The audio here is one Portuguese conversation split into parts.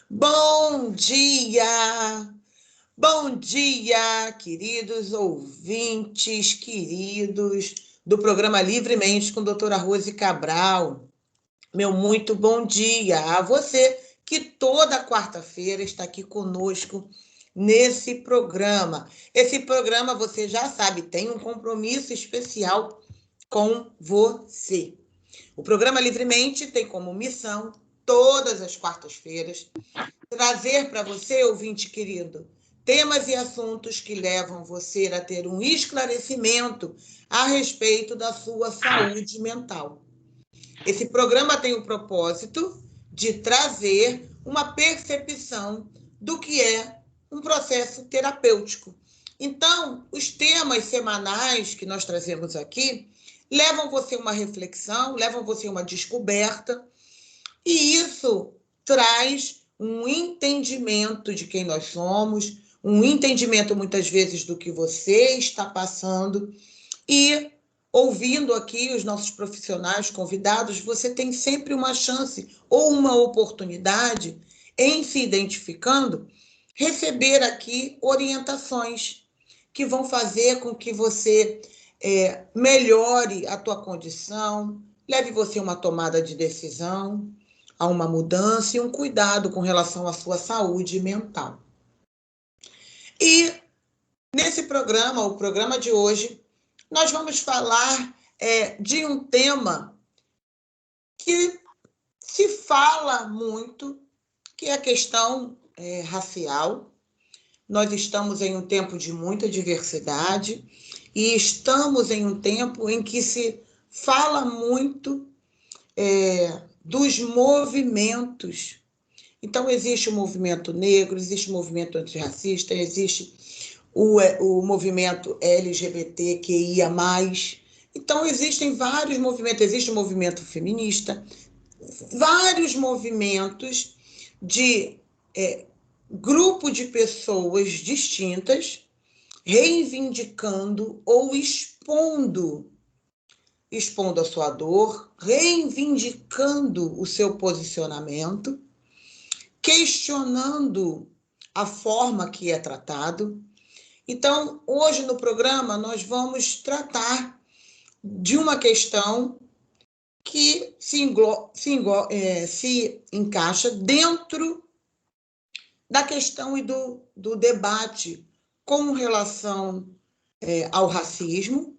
Bom dia! Bom dia, queridos ouvintes, queridos do programa Livremente com a doutora Rose Cabral. Meu muito bom dia a você que toda quarta-feira está aqui conosco nesse programa. Esse programa, você já sabe, tem um compromisso especial com você. O programa Livremente tem como missão, todas as quartas-feiras, trazer para você, ouvinte querido, temas e assuntos que levam você a ter um esclarecimento a respeito da sua saúde mental. Esse programa tem o propósito de trazer uma percepção do que é um processo terapêutico. Então, os temas semanais que nós trazemos aqui levam você a uma reflexão, levam você a uma descoberta, e isso traz um entendimento de quem nós somos, um entendimento muitas vezes do que você está passando, e ouvindo aqui os nossos profissionais convidados, você tem sempre uma chance ou uma oportunidade, em se identificando, receber aqui orientações que vão fazer com que você melhore a tua condição, leve você a uma tomada de decisão, a uma mudança e um cuidado com relação à sua saúde mental. E nesse programa, o programa de hoje, nós vamos falar de um tema que se fala muito, que é a questão racial. Nós estamos em um tempo de muita diversidade e estamos em um tempo em que se fala muito dos movimentos. Então, existe o movimento negro, existe o movimento antirracista, existe o movimento LGBTQIA+. Então, existem vários movimentos, existe o movimento feminista, vários movimentos de grupo de pessoas distintas reivindicando ou expondo a sua dor, reivindicando o seu posicionamento, questionando a forma que é tratado. Então, hoje no programa, nós vamos tratar de uma questão que se encaixa dentro da questão e do debate com relação ao racismo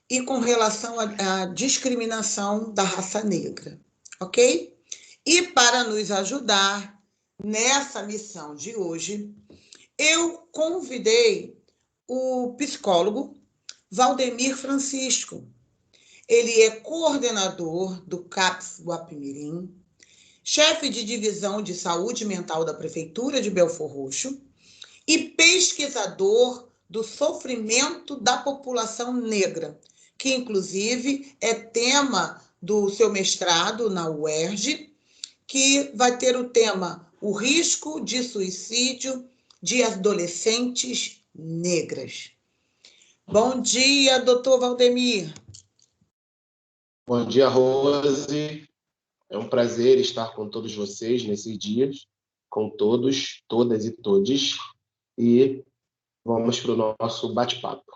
e com relação à discriminação da raça negra, ok? E para nos ajudar nessa missão de hoje, eu convidei o psicólogo Valdemir Francisco. Ele é coordenador do CAPS Guapimirim, chefe de divisão de saúde mental da Prefeitura de Belfor Roxo e pesquisador do sofrimento da população negra, que inclusive é tema do seu mestrado na UERJ, que vai ter o tema O Risco de Suicídio de Adolescentes Negras. Bom dia, doutor Valdemir. Bom dia, Rose. É um prazer estar com todos vocês nesses dias, com todos, todas e todes, e vamos para o nosso bate-papo.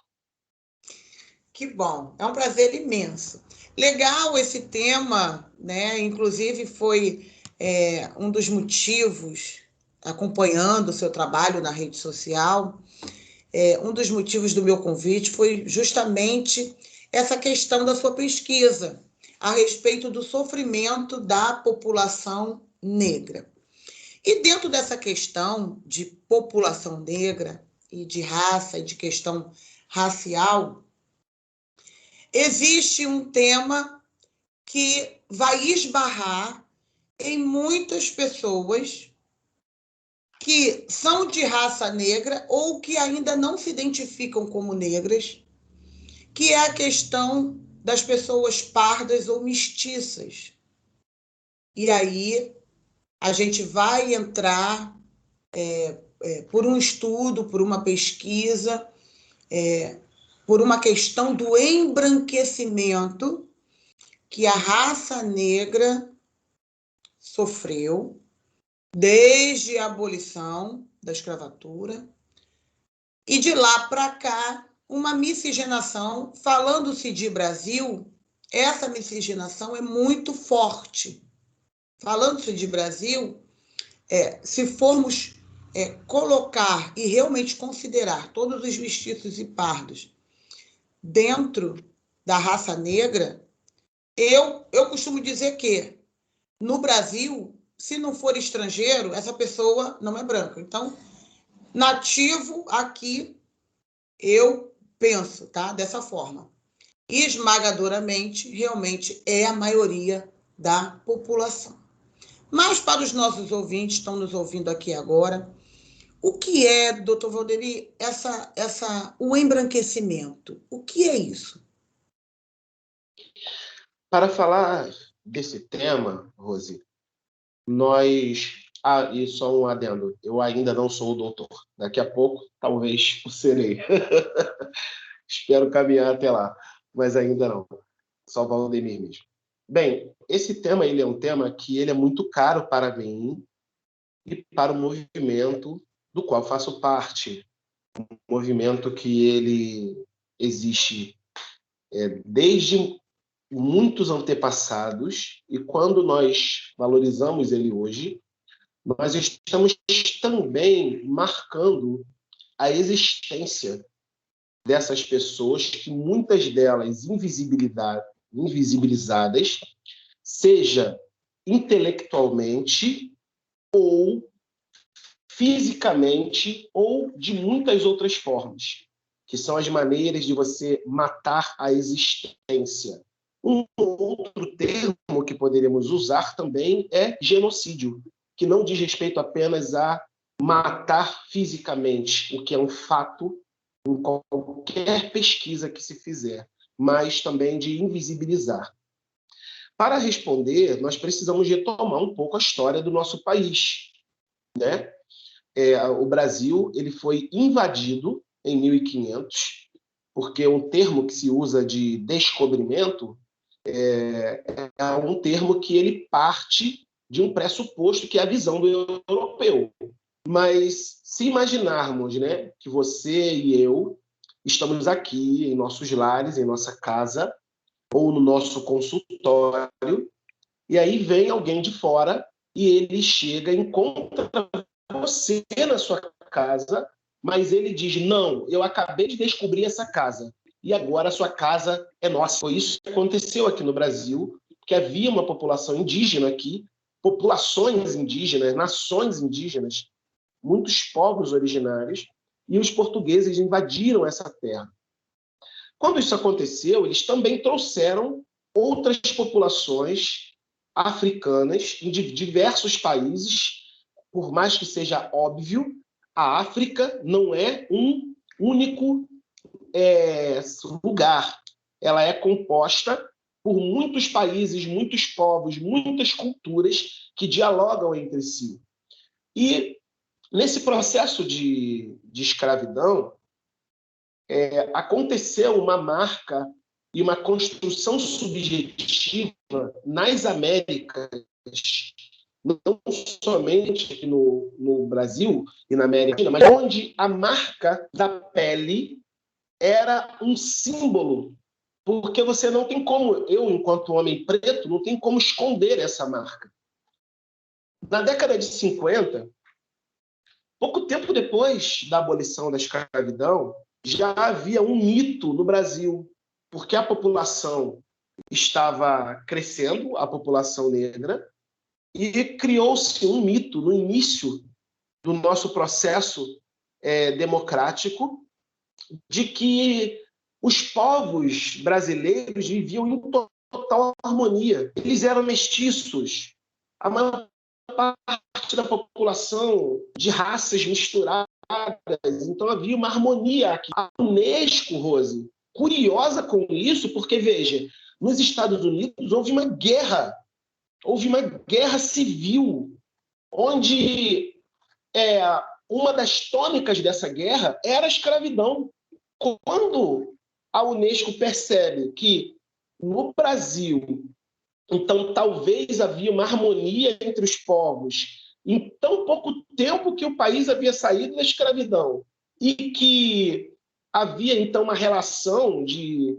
Que bom, é um prazer imenso. Legal esse tema, né? Inclusive foi um dos motivos, acompanhando o seu trabalho na rede social, um dos motivos do meu convite foi justamente essa questão da sua pesquisa a respeito do sofrimento da população negra. E dentro dessa questão de população negra e de raça e de questão racial, existe um tema que vai esbarrar em muitas pessoas que são de raça negra ou que ainda não se identificam como negras, que é a questão das pessoas pardas ou mestiças. E aí a gente vai entrar por um estudo, por uma pesquisa, por uma questão do embranquecimento que a raça negra sofreu desde a abolição da escravatura, e de lá para cá, uma miscigenação. Falando-se de Brasil, essa miscigenação é muito forte. Falando-se de Brasil, se formos colocar e realmente considerar todos os mestiços e pardos dentro da raça negra, eu costumo dizer que, no Brasil, se não for estrangeiro, essa pessoa não é branca. Então, nativo aqui, eu penso, tá? Dessa forma. Esmagadoramente, realmente, é a maioria da população. Mas para os nossos ouvintes que estão nos ouvindo aqui agora, o que é, doutor Valdemir, o embranquecimento? O que é isso? Para falar desse tema, Rose, e só um adendo, eu ainda não sou o doutor. Daqui a pouco, talvez o serei. Espero caminhar até lá, mas ainda não. Só Valdemir mesmo. Bem, esse tema ele é um tema que ele é muito caro para mim e para o movimento do qual faço parte. Um movimento que ele existe desde muitos antepassados, e quando nós valorizamos ele hoje, nós estamos também marcando a existência dessas pessoas, que muitas delas invisibilizadas, seja intelectualmente ou fisicamente ou de muitas outras formas, que são as maneiras de você matar a existência. Um outro termo que poderíamos usar também é genocídio, que não diz respeito apenas a matar fisicamente, o que é um fato em qualquer pesquisa que se fizer, mas também de invisibilizar. Para responder, nós precisamos retomar um pouco a história do nosso país, né? O Brasil ele foi invadido em 1500, porque um termo que se usa de descobrimento é um termo que ele parte de um pressuposto que é a visão do europeu. Mas se imaginarmos, né, que você e eu estamos aqui em nossos lares, em nossa casa, ou no nosso consultório, e aí vem alguém de fora e ele chega e encontra você na sua casa, mas ele diz, não, eu acabei de descobrir essa casa, e agora a sua casa é nossa. Foi isso que aconteceu aqui no Brasil, que havia uma população indígena aqui, populações indígenas, nações indígenas, muitos povos originários, e os portugueses invadiram essa terra. Quando isso aconteceu, eles também trouxeram outras populações africanas em diversos países. Por mais que seja óbvio, a África não é um único lugar. Ela é composta por muitos países, muitos povos, muitas culturas que dialogam entre si. E nesse processo de escravidão, aconteceu uma marca e uma construção subjetiva nas Américas, não somente aqui no Brasil e na América Latina, mas onde a marca da pele era um símbolo, porque você não tem como, eu, enquanto homem preto, não tem como esconder essa marca. Na década de 50, pouco tempo depois da abolição da escravidão, já havia um mito no Brasil, porque a população estava crescendo, a população negra, e criou-se um mito no início do nosso processo democrático de que os povos brasileiros viviam em total harmonia. Eles eram mestiços. A maior parte da população de raças misturadas. Então havia uma harmonia aqui. A Unesco, Rose, curiosa com isso, porque, veja, nos Estados Unidos houve uma guerra civil, onde uma das tônicas dessa guerra era a escravidão. Quando a Unesco percebe que no Brasil, então talvez havia uma harmonia entre os povos, em tão pouco tempo que o país havia saído da escravidão, e que havia então uma relação de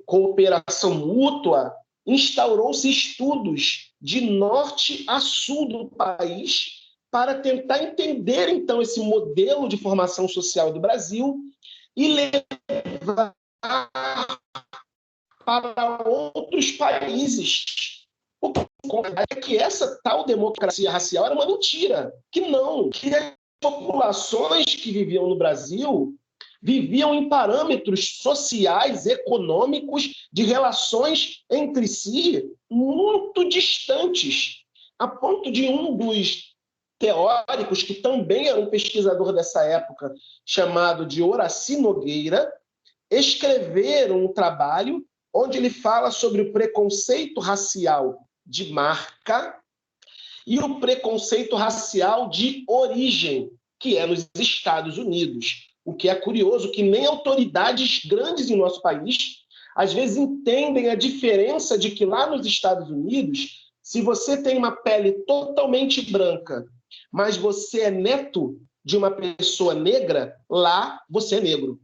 cooperação mútua, instaurou-se estudos de norte a sul do país para tentar entender, então, esse modelo de formação social do Brasil e levar para outros países. O que é que essa tal democracia racial era uma mentira, que não, que as populações que viviam no Brasil viviam em parâmetros sociais, econômicos, de relações entre si muito distantes, a ponto de um dos teóricos, que também era um pesquisador dessa época, chamado de Horaci Nogueira, escrever um trabalho onde ele fala sobre o preconceito racial de marca e o preconceito racial de origem, que é nos Estados Unidos. O que é curioso, que nem autoridades grandes em nosso país, às vezes, entendem a diferença de que lá nos Estados Unidos, se você tem uma pele totalmente branca, mas você é neto de uma pessoa negra, lá você é negro.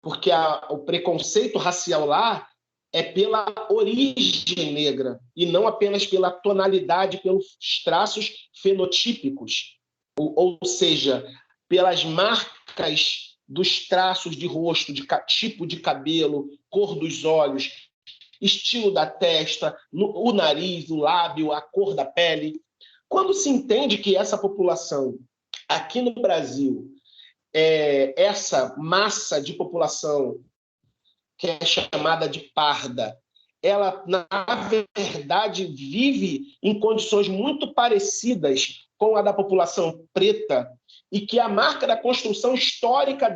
Porque o preconceito racial lá é pela origem negra e não apenas pela tonalidade, pelos traços fenotípicos, ou seja, pelas marcas dos traços de rosto, de tipo de cabelo, cor dos olhos, estilo da testa, o nariz, o lábio, a cor da pele. Quando se entende que essa população, aqui no Brasil, essa massa de população que é chamada de parda, ela, na verdade, vive em condições muito parecidas com a da população preta, e que a marca da construção histórica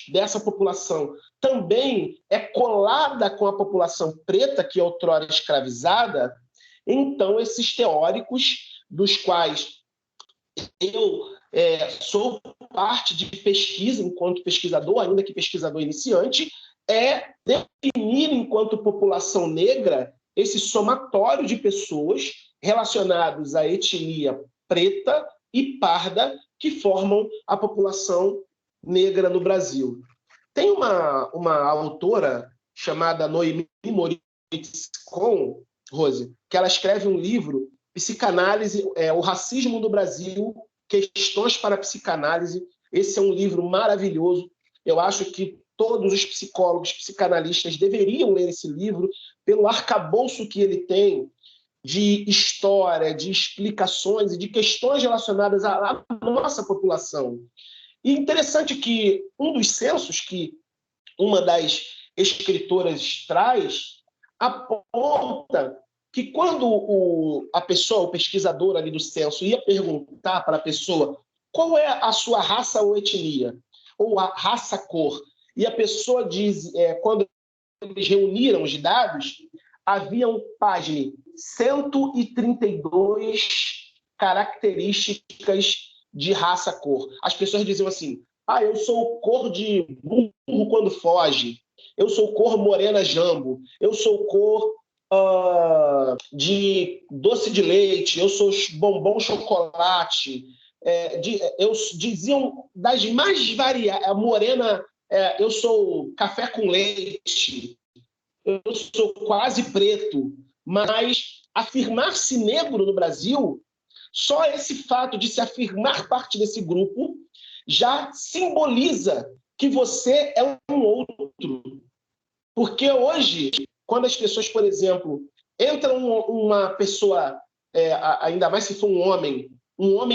dessa população, também é colada com a população preta, que é outrora escravizada. Então, esses teóricos, dos quais eu sou parte de pesquisa, enquanto pesquisador, ainda que pesquisador iniciante, é definir, enquanto população negra, esse somatório de pessoas relacionadas à etnia preta e parda que formam a população negra no Brasil. Tem uma autora chamada Noemi Moritz-Kohn, Rose, que ela escreve um livro, Psicanálise, o Racismo no Brasil, Questões para a Psicanálise. Esse é um livro maravilhoso. Eu acho que todos os psicólogos, psicanalistas deveriam ler esse livro pelo arcabouço que ele tem de história, de explicações e de questões relacionadas à nossa população. E interessante que um dos censos que uma das escritoras traz aponta que quando a pessoa, o pesquisador ali do censo, ia perguntar para a pessoa qual é a sua raça ou etnia, ou a raça-cor, e a pessoa diz, quando eles reuniram os dados, haviam, pasme, 132 características de raça-cor. As pessoas diziam assim: eu sou cor de burro quando foge, eu sou cor morena jambo, eu sou cor de doce de leite, eu sou bombom chocolate. Diziam das mais variadas, morena, eu sou café com leite, eu sou quase preto. Mas afirmar-se negro no Brasil, só esse fato de se afirmar parte desse grupo já simboliza que você é um outro. Porque hoje, quando as pessoas, por exemplo, entram uma pessoa, ainda mais se for um homem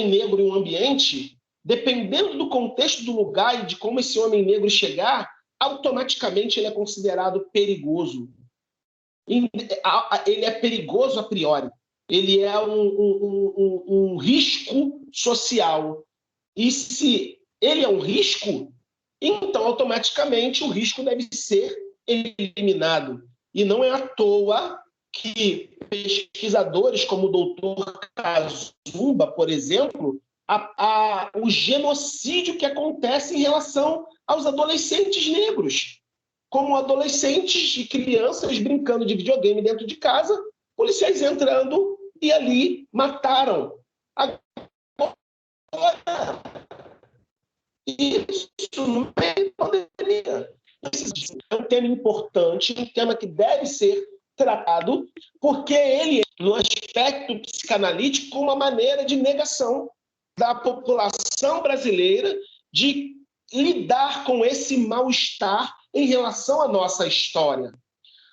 negro em um ambiente, dependendo do contexto do lugar e de como esse homem negro chegar, automaticamente ele é considerado perigoso. Ele é perigoso a priori. Ele é um risco social. E se ele é um risco, então automaticamente o risco deve ser eliminado. E não é à toa que pesquisadores como o doutor Kazumba, por exemplo, o genocídio que acontece em relação aos adolescentes negros, como adolescentes e crianças brincando de videogame dentro de casa, policiais entrando e ali mataram. Agora, isso não é pandemia. É um tema importante, um tema que deve ser tratado, porque ele, no aspecto psicanalítico, uma maneira de negação da população brasileira de lidar com esse mal-estar em relação à nossa história.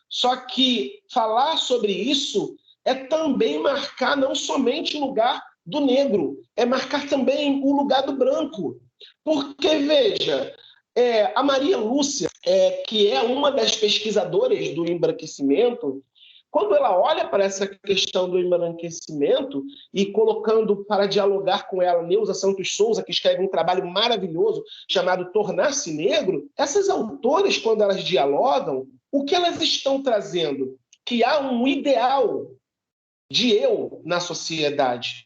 Só que falar sobre isso é também marcar não somente o lugar do negro, é marcar também o lugar do branco. Porque, veja, a Maria Lúcia, que é uma das pesquisadoras do embranquecimento, quando ela olha para essa questão do embranquecimento e colocando para dialogar com ela Neuza Santos Souza, que escreve um trabalho maravilhoso chamado Tornar-se Negro, essas autoras, quando elas dialogam, o que elas estão trazendo? Que há um ideal de eu na sociedade.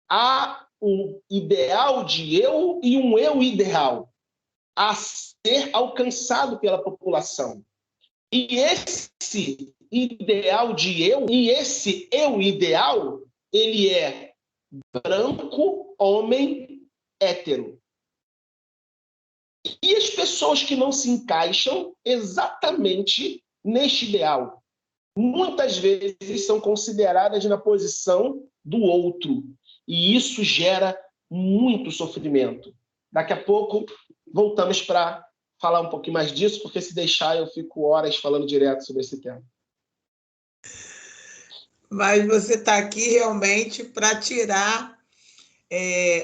Há um ideal de eu e um eu ideal a ser alcançado pela população. E esse ideal de eu, e esse eu ideal, ele é branco, homem, hétero. E as pessoas que não se encaixam exatamente neste ideal, muitas vezes são consideradas na posição do outro. E isso gera muito sofrimento. Daqui a pouco voltamos para falar um pouquinho mais disso, porque se deixar eu fico horas falando direto sobre esse tema. Mas você está aqui realmente para tirar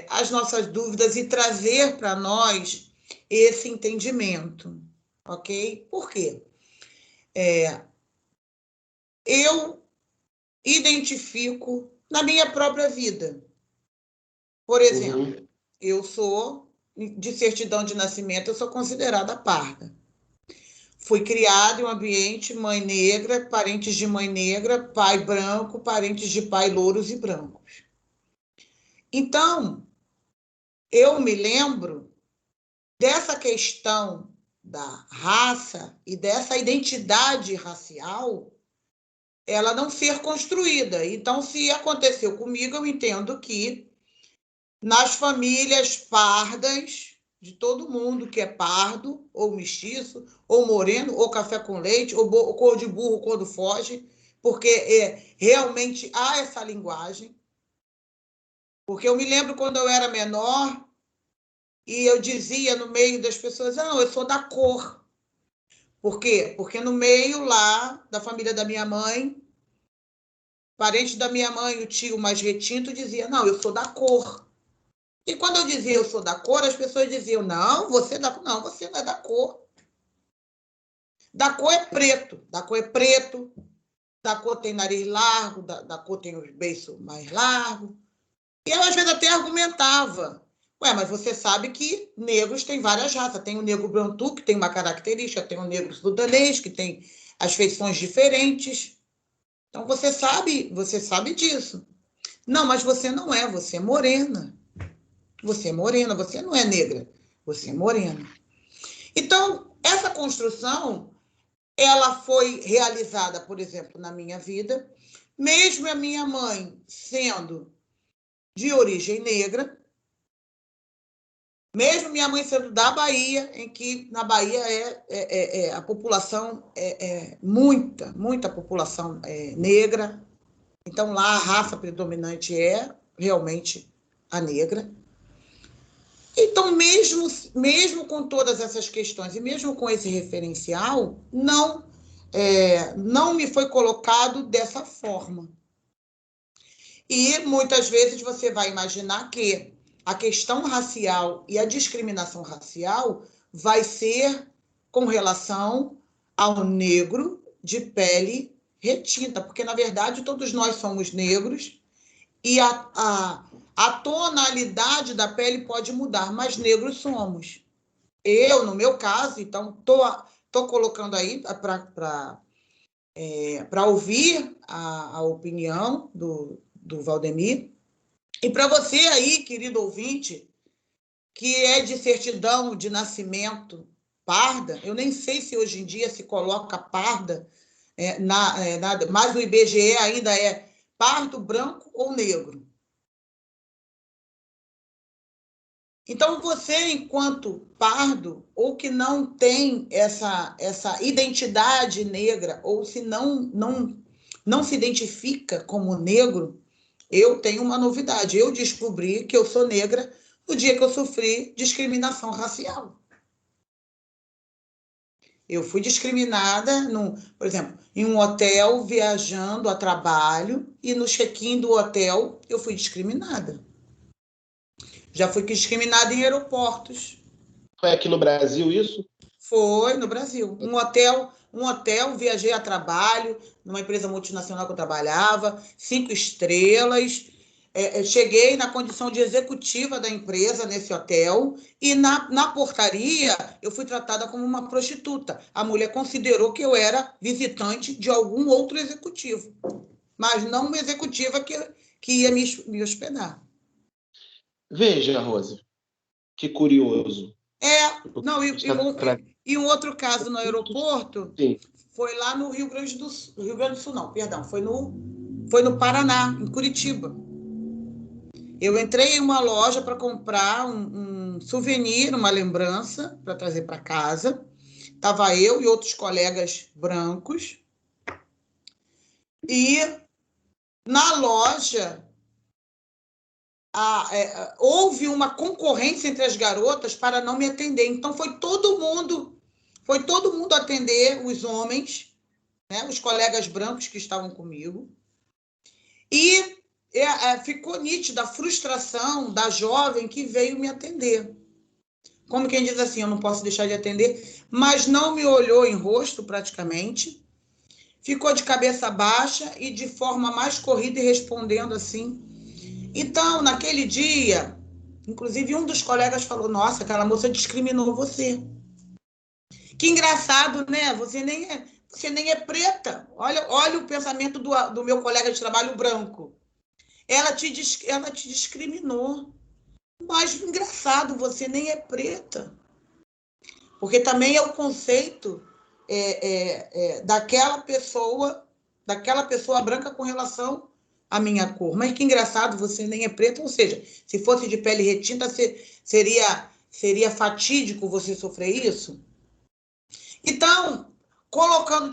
as nossas dúvidas e trazer para nós esse entendimento, ok? Por quê? Eu identifico na minha própria vida. Por exemplo, eu sou, de certidão de nascimento, eu sou considerada parda. Fui criada em um ambiente mãe negra, parentes de mãe negra, pai branco, parentes de pai louros e brancos. Então, eu me lembro dessa questão da raça e dessa identidade racial, ela não ser construída. Então, se aconteceu comigo, eu entendo que nas famílias pardas, de todo mundo que é pardo, ou mestiço, ou moreno, ou café com leite, ou cor de burro quando foge, porque realmente há essa linguagem. Porque eu me lembro quando eu era menor e eu dizia no meio das pessoas, não, eu sou da cor. Por quê? Porque no meio lá da família da minha mãe, parente da minha mãe, o tio mais retinto, dizia, não, eu sou da cor. E quando eu dizia eu sou da cor, as pessoas diziam, não, você não é da cor. Da cor é preto, da cor é preto, da cor tem nariz largo, da cor tem os beiços mais largos. E eu, às vezes, até argumentava. Ué, mas você sabe que negros têm várias raças. Tem o negro bantu, que tem uma característica, tem o negro sudanês, que tem as feições diferentes. Então, você sabe disso. Não, mas você não é, você é morena. Você é morena, você não é negra, você é morena. Então, essa construção, ela foi realizada, por exemplo, na minha vida, mesmo a minha mãe sendo de origem negra, mesmo minha mãe sendo da Bahia, em que na Bahia a população muita população negra, então lá a raça predominante é realmente a negra. Então, mesmo com todas essas questões e mesmo com esse referencial, não me foi colocado dessa forma. E muitas vezes você vai imaginar que a questão racial e a discriminação racial vai ser com relação ao negro de pele retinta, porque, na verdade, todos nós somos negros e a tonalidade da pele pode mudar, mas negros somos. Eu, no meu caso, então, estou colocando aí para ouvir a opinião do Valdemir. E para você aí, querido ouvinte, que é de certidão de nascimento parda, eu nem sei se hoje em dia se coloca parda, mas o IBGE ainda é pardo, branco ou negro. Então, você, enquanto pardo, ou que não tem essa identidade negra, ou se não se identifica como negro, eu tenho uma novidade. Eu descobri que eu sou negra no dia que eu sofri discriminação racial. Eu fui discriminada, por exemplo, em um hotel, viajando a trabalho, e no check-in do hotel eu fui discriminada. Já fui discriminada em aeroportos. Foi aqui no Brasil isso? Foi no Brasil. Um hotel, viajei a trabalho, numa empresa multinacional que eu trabalhava, 5 estrelas. Cheguei na condição de executiva da empresa nesse hotel e na portaria eu fui tratada como uma prostituta. A mulher considerou que eu era visitante de algum outro executivo, mas não uma executiva que ia me hospedar. Veja, Rose, que curioso. Não, e um outro caso no aeroporto. Sim. Foi lá no Rio Grande do Sul, não, perdão, foi no Paraná, em Curitiba. Eu entrei em uma loja para comprar um souvenir, uma lembrança, para trazer para casa. Estava eu e outros colegas brancos. E na loja houve uma concorrência entre as garotas para não me atender. Então foi todo mundo atender os homens, né, os colegas brancos que estavam comigo. E ficou nítida a frustração da jovem que veio me atender. Como quem diz assim, eu não posso deixar de atender, mas não me olhou em rosto praticamente, ficou de cabeça baixa e de forma mais corrida e respondendo assim. Então, naquele dia, inclusive um dos colegas falou, nossa, aquela moça discriminou você. Que engraçado, né? Você nem é preta. Olha o pensamento do meu colega de trabalho branco. Ela te discriminou. Mas engraçado, você nem é preta. Porque também é o conceito daquela pessoa branca com relação à minha cor. Mas que engraçado, você nem é preta. Ou seja, se fosse de pele retinta, seria fatídico você sofrer isso? Então,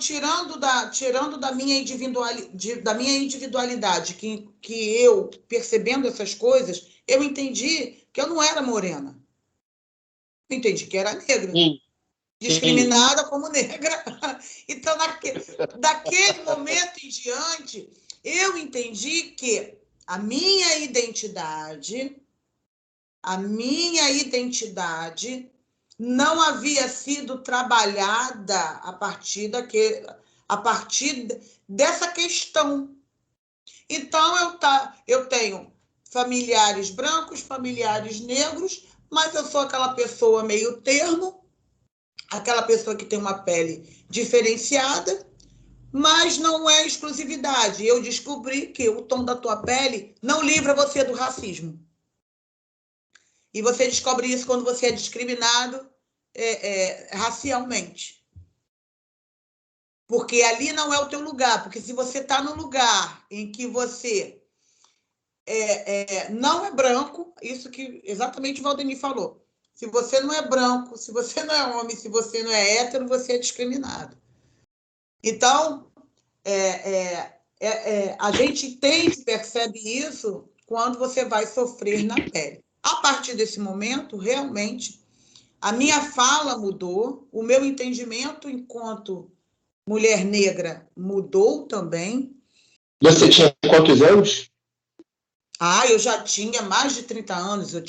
tirando da minha individualidade, que eu, percebendo essas coisas, eu entendi que eu não era morena. Eu entendi que era negra. Sim. Discriminada como negra. Então, daquele momento em diante, eu entendi que a minha identidade não havia sido trabalhada a partir dessa questão. Então, eu tenho familiares brancos, familiares negros, mas eu sou aquela pessoa meio termo, aquela pessoa que tem uma pele diferenciada, mas não é exclusividade. Eu descobri que o tom da tua pele não livra você do racismo. E você descobre isso quando você é discriminado racialmente. Porque ali não é o teu lugar. Porque se você está no lugar em que você não é branco, isso que exatamente o Valdemir falou. Se você não é branco, se você não é homem, se você não é hétero, você é discriminado. Então, a gente entende, percebe isso quando você vai sofrer na pele. A partir desse momento, realmente, a minha fala mudou, o meu entendimento enquanto mulher negra mudou também. Você tinha quantos anos? Eu já tinha mais de 30 anos, eu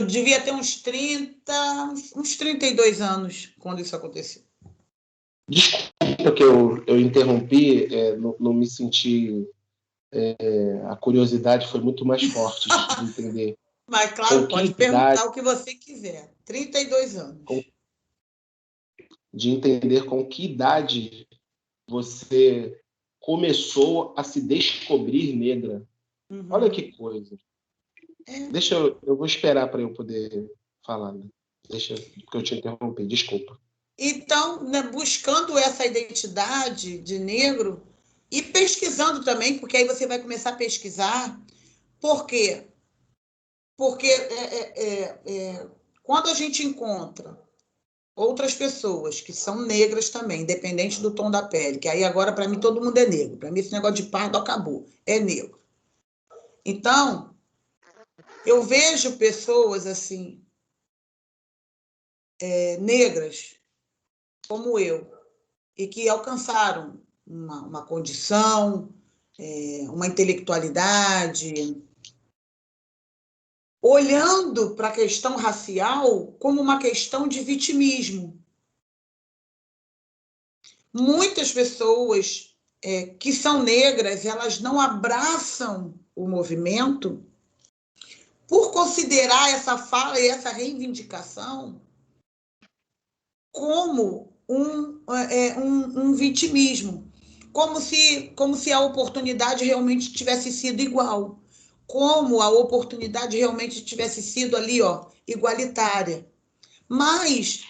devia ter uns 32 anos quando isso aconteceu. Desculpa que eu interrompi, não me senti... a curiosidade foi muito mais forte de entender. Mas, claro, pode perguntar o que você quiser. 32 anos. De entender com que idade você começou a se descobrir negra. Uhum. Olha que coisa. Deixa eu vou esperar para eu poder falar, né? Porque eu te interrompi, desculpa. Então, né, buscando essa identidade de negro e pesquisando também, porque aí você vai começar a pesquisar. Por quê? Porque quando a gente encontra outras pessoas que são negras também, independente do tom da pele, que aí agora, para mim, todo mundo é negro. Para mim, esse negócio de pardo acabou. É negro. Então, eu vejo pessoas assim, negras, como eu, e que alcançaram uma condição, uma intelectualidade, olhando para a questão racial como uma questão de vitimismo. Muitas pessoas que são negras, elas não abraçam o movimento por considerar essa fala e essa reivindicação como um vitimismo, como se a oportunidade realmente tivesse sido igual, como a oportunidade realmente tivesse sido ali, ó, igualitária. Mas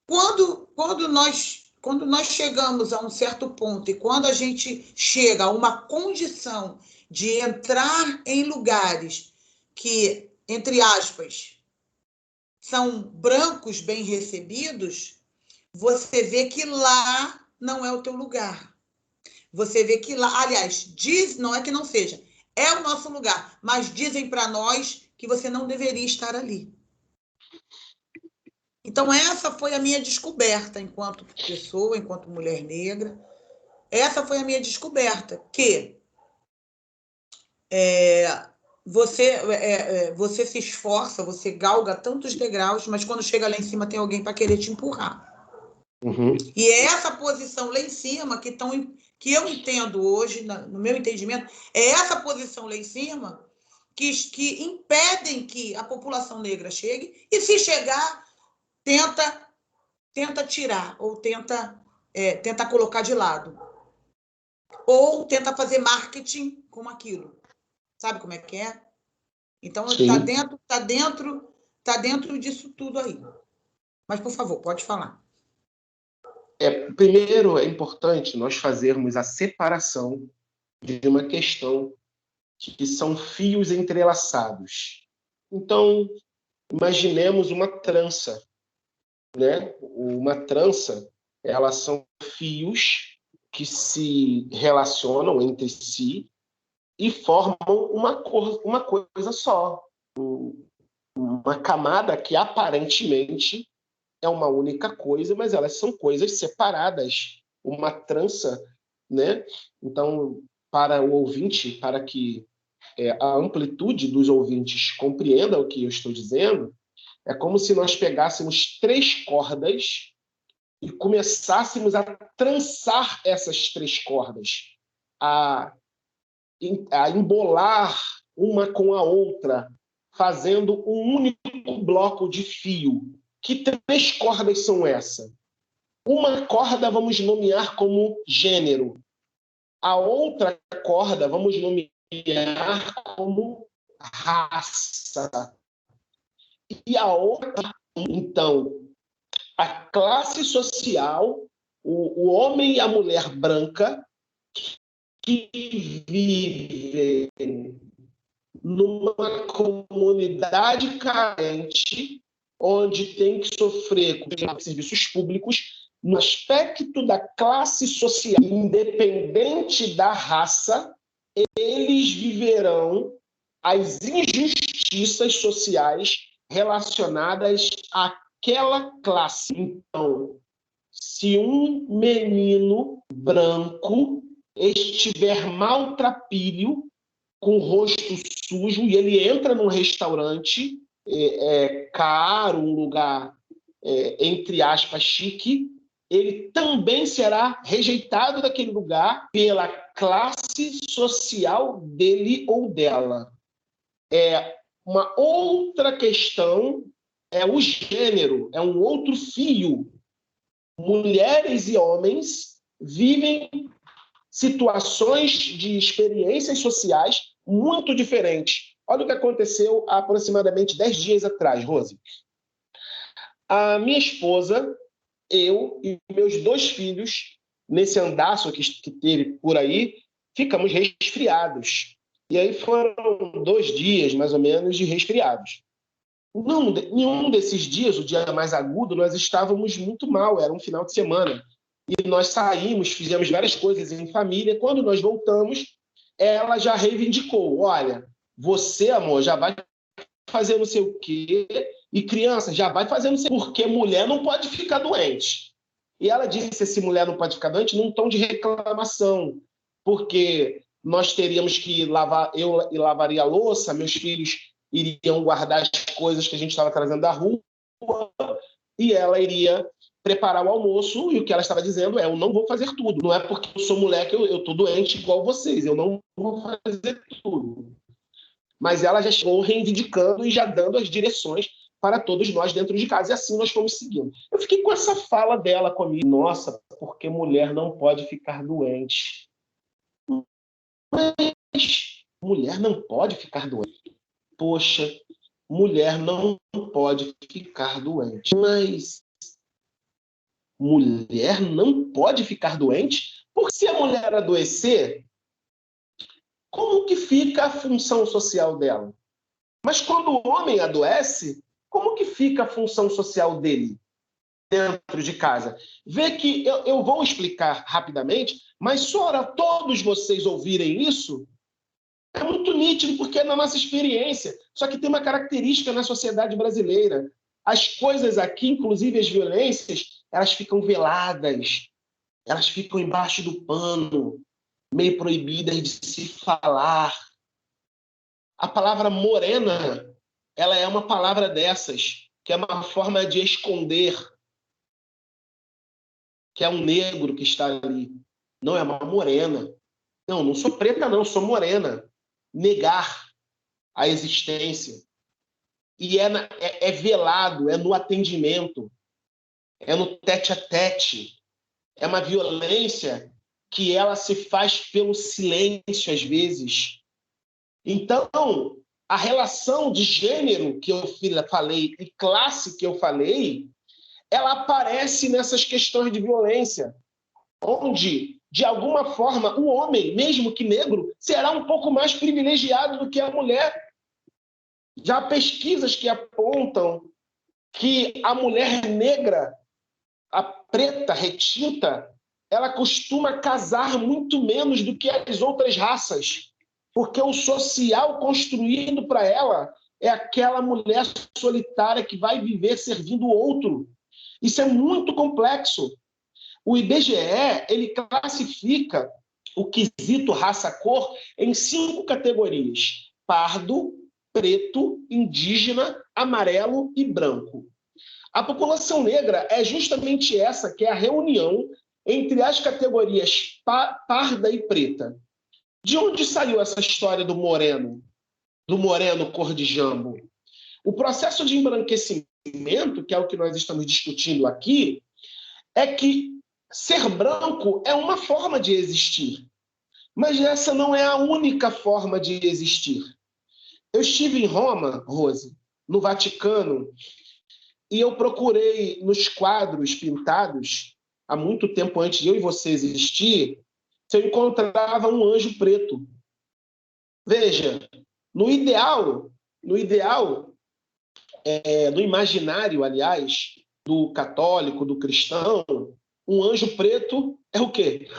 quando nós chegamos a um certo ponto e quando a gente chega a uma condição de entrar em lugares que, entre aspas, são brancos bem recebidos, você vê que lá não é o teu lugar. Você vê que lá, aliás, não é que não seja, é o nosso lugar, mas dizem para nós que você não deveria estar ali. Então, essa foi a minha descoberta enquanto pessoa, enquanto mulher negra. Essa foi a minha descoberta, que você se esforça, você galga tantos degraus, mas quando chega lá em cima tem alguém para querer te empurrar. Uhum. E é essa posição lá em cima que eu entendo hoje, no meu entendimento, é essa posição lá em cima que impedem que a população negra chegue, e se chegar, tenta tirar, ou tenta colocar de lado. Ou tenta fazer marketing com aquilo. Sabe como é que é? Então, tá dentro disso tudo aí. Mas, por favor, pode falar. Primeiro, é importante nós fazermos a separação de uma questão que são fios entrelaçados. Então, imaginemos uma trança, né? Uma trança, elas são fios que se relacionam entre si e formam uma coisa só, uma camada que aparentemente é uma única coisa, mas elas são coisas separadas. Uma trança, né? Então, para o ouvinte, para que a amplitude dos ouvintes compreenda o que eu estou dizendo, é como se nós pegássemos 3 cordas e começássemos a trançar essas 3 cordas, a embolar uma com a outra, fazendo um único bloco de fio. Que 3 cordas são essas? Uma corda vamos nomear como gênero. A outra corda vamos nomear como raça. E a outra, então, a classe social, o homem e a mulher branca que vivem numa comunidade carente, onde tem que sofrer com serviços públicos, no aspecto da classe social, independente da raça, eles viverão as injustiças sociais relacionadas àquela classe. Então, se um menino branco estiver maltrapilho, com o rosto sujo, e ele entra num restaurante caro, um lugar, entre aspas, chique, ele também será rejeitado daquele lugar pela classe social dele ou dela. Uma outra questão é o gênero, é um outro fio. Mulheres e homens vivem situações de experiências sociais muito diferentes. Olha o que aconteceu há aproximadamente 10 dias atrás, Rose. A minha esposa, eu e meus 2 filhos, nesse andaço que teve por aí, ficamos resfriados. E aí foram 2 dias, mais ou menos, de resfriados. Nenhum desses dias, o dia mais agudo, nós estávamos muito mal, era um final de semana. E nós saímos, fizemos várias coisas em família. Quando nós voltamos, ela já reivindicou: olha, você, amor, já vai fazer não sei o quê, e criança já vai fazer não sei o quê, porque mulher não pode ficar doente. E ela disse: se mulher não pode ficar doente, num tom de reclamação, porque nós teríamos que lavar, eu lavaria a louça, meus filhos iriam guardar as coisas que a gente estava trazendo da rua, e ela iria preparar o almoço, e o que ela estava dizendo é: eu não vou fazer tudo. Não é porque eu sou mulher que eu estou doente igual vocês, eu não vou fazer tudo. Mas ela já chegou reivindicando e já dando as direções para todos nós dentro de casa, e assim nós fomos seguindo. Eu fiquei com essa fala dela comigo: nossa, porque mulher não pode ficar doente. Mas mulher não pode ficar doente. Poxa, mulher não pode ficar doente. Mas mulher não pode ficar doente? Porque se a mulher adoecer, como que fica a função social dela? Mas quando o homem adoece, como que fica a função social dele dentro de casa? Vê que eu vou explicar rapidamente, mas só para todos vocês ouvirem isso, é muito nítido, porque é na nossa experiência. Só que tem uma característica na sociedade brasileira. As coisas aqui, inclusive as violências, elas ficam veladas, elas ficam embaixo do pano, meio proibidas de se falar. A palavra morena, ela é uma palavra dessas, que é uma forma de esconder que é um negro que está ali. Não, é uma morena. Não, não sou preta, não, sou morena. Negar a existência. E é velado, é no atendimento, é no tete-a-tete. É uma violência que ela se faz pelo silêncio, às vezes. Então, a relação de gênero que eu falei e classe que eu falei, ela aparece nessas questões de violência, onde, de alguma forma, o homem, mesmo que negro, será um pouco mais privilegiado do que a mulher. Já há pesquisas que apontam que a mulher negra, a preta retinta, ela costuma casar muito menos do que as outras raças, porque o social construído para ela é aquela mulher solitária que vai viver servindo o outro. Isso é muito complexo. O IBGE, ele classifica o quesito raça-cor em 5 categorias: pardo, preto, indígena, amarelo e branco. A população negra é justamente essa, que é a reunião entre as categorias parda e preta. De onde saiu essa história do moreno cor de jambo? O processo de embranquecimento, que é o que nós estamos discutindo aqui, é que ser branco é uma forma de existir, mas essa não é a única forma de existir. Eu estive em Roma, Rose, no Vaticano, e eu procurei nos quadros pintados, há muito tempo antes de eu e você existir, se eu encontrava um anjo preto. Veja, no ideal, no imaginário, aliás, do católico, do cristão, um anjo preto é o quê?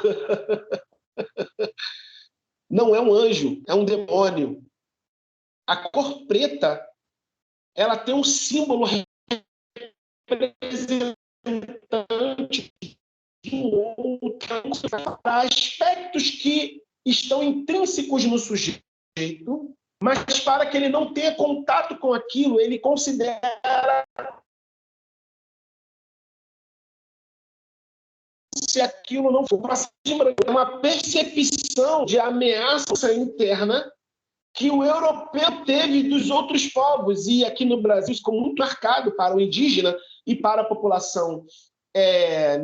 Não é um anjo, é um demônio. A cor preta, ela tem um símbolo representante de um outro, aspectos que estão intrínsecos no sujeito, mas para que ele não tenha contato com aquilo, ele considera se aquilo não for uma percepção de ameaça interna que o europeu teve dos outros povos, e aqui no Brasil isso ficou muito marcado para o indígena e para a população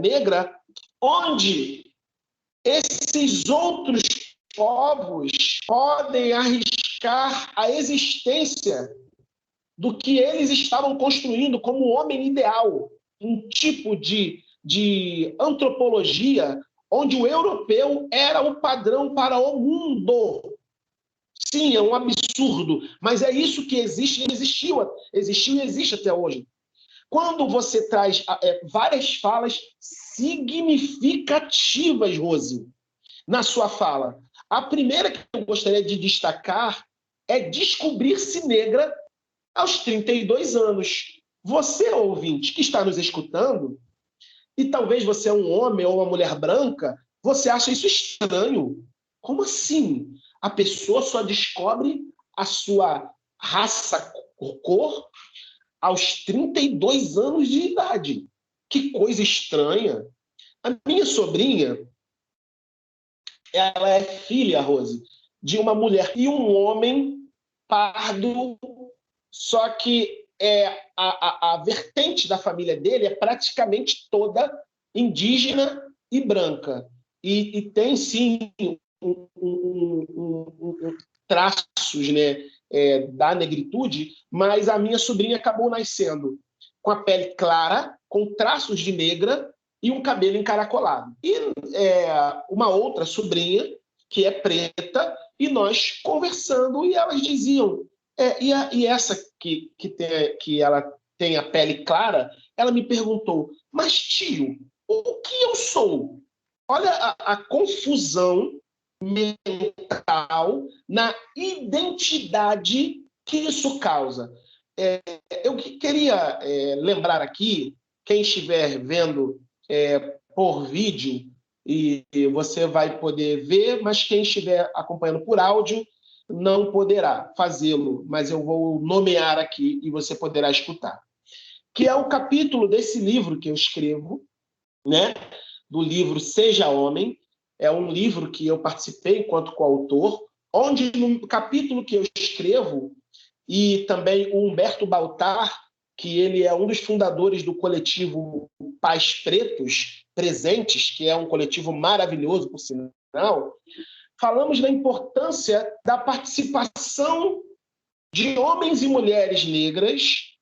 negra, onde esses outros povos podem arriscar buscar a existência do que eles estavam construindo como homem ideal, um tipo de antropologia onde o europeu era o padrão para o mundo. Sim, é um absurdo, mas é isso que existe e existiu e existe até hoje. Quando você traz várias falas significativas, Rose, na sua fala. A primeira que eu gostaria de destacar é descobrir-se negra aos 32 anos. Você, ouvinte, que está nos escutando, e talvez você é um homem ou uma mulher branca, você acha isso estranho. Como assim? A pessoa só descobre a sua raça, cor, aos 32 anos de idade. Que coisa estranha. A minha sobrinha, ela é filha, Rose, de uma mulher e um homem pardo, só que a vertente da família dele é praticamente toda indígena e branca. E tem, sim, traços, né, da negritude, mas a minha sobrinha acabou nascendo com a pele clara, com traços de negra e um cabelo encaracolado. E uma outra sobrinha, que é preta, e nós conversando, e elas diziam... e essa que ela tem a pele clara, ela me perguntou, mas tio, o que eu sou? Olha a confusão mental na identidade que isso causa. Eu queria lembrar aqui, quem estiver vendo por vídeo, e você vai poder ver, mas quem estiver acompanhando por áudio não poderá fazê-lo, mas eu vou nomear aqui e você poderá escutar. Que é o capítulo desse livro que eu escrevo, né? Do livro Seja Homem. É um livro que eu participei enquanto coautor, onde no capítulo que eu escrevo, e também o Humberto Baltar, que ele é um dos fundadores do coletivo Pais Pretos Presentes, que é um coletivo maravilhoso, por sinal, falamos da importância da participação de homens e mulheres negras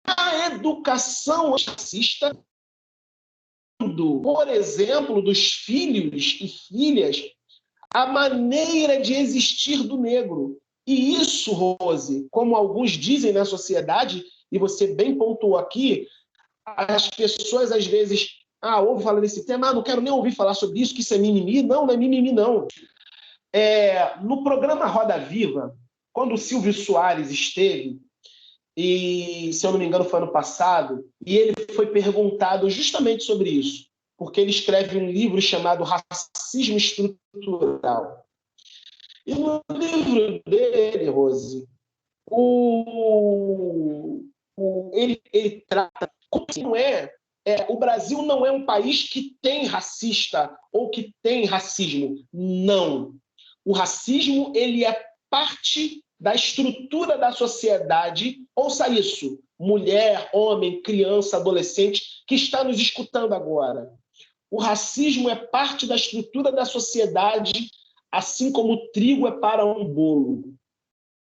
na educação racista, por exemplo, dos filhos e filhas, a maneira de existir do negro. E isso, Rose, como alguns dizem na sociedade, e você bem pontuou aqui, as pessoas às vezes ouve falar desse tema, não quero nem ouvir falar sobre isso, que isso é mimimi. Não, não é mimimi, não. No programa Roda Viva, quando o Silvio Soares esteve, e, se eu não me engano, foi ano passado, e ele foi perguntado justamente sobre isso, porque ele escreve um livro chamado Racismo Estrutural. E no livro dele, Rose, ele trata como que não o Brasil não é um país que tem racista ou que tem racismo. Não. O racismo ele é parte da estrutura da sociedade. Ouça isso, mulher, homem, criança, adolescente, que está nos escutando agora. O racismo é parte da estrutura da sociedade, assim como o trigo é para um bolo.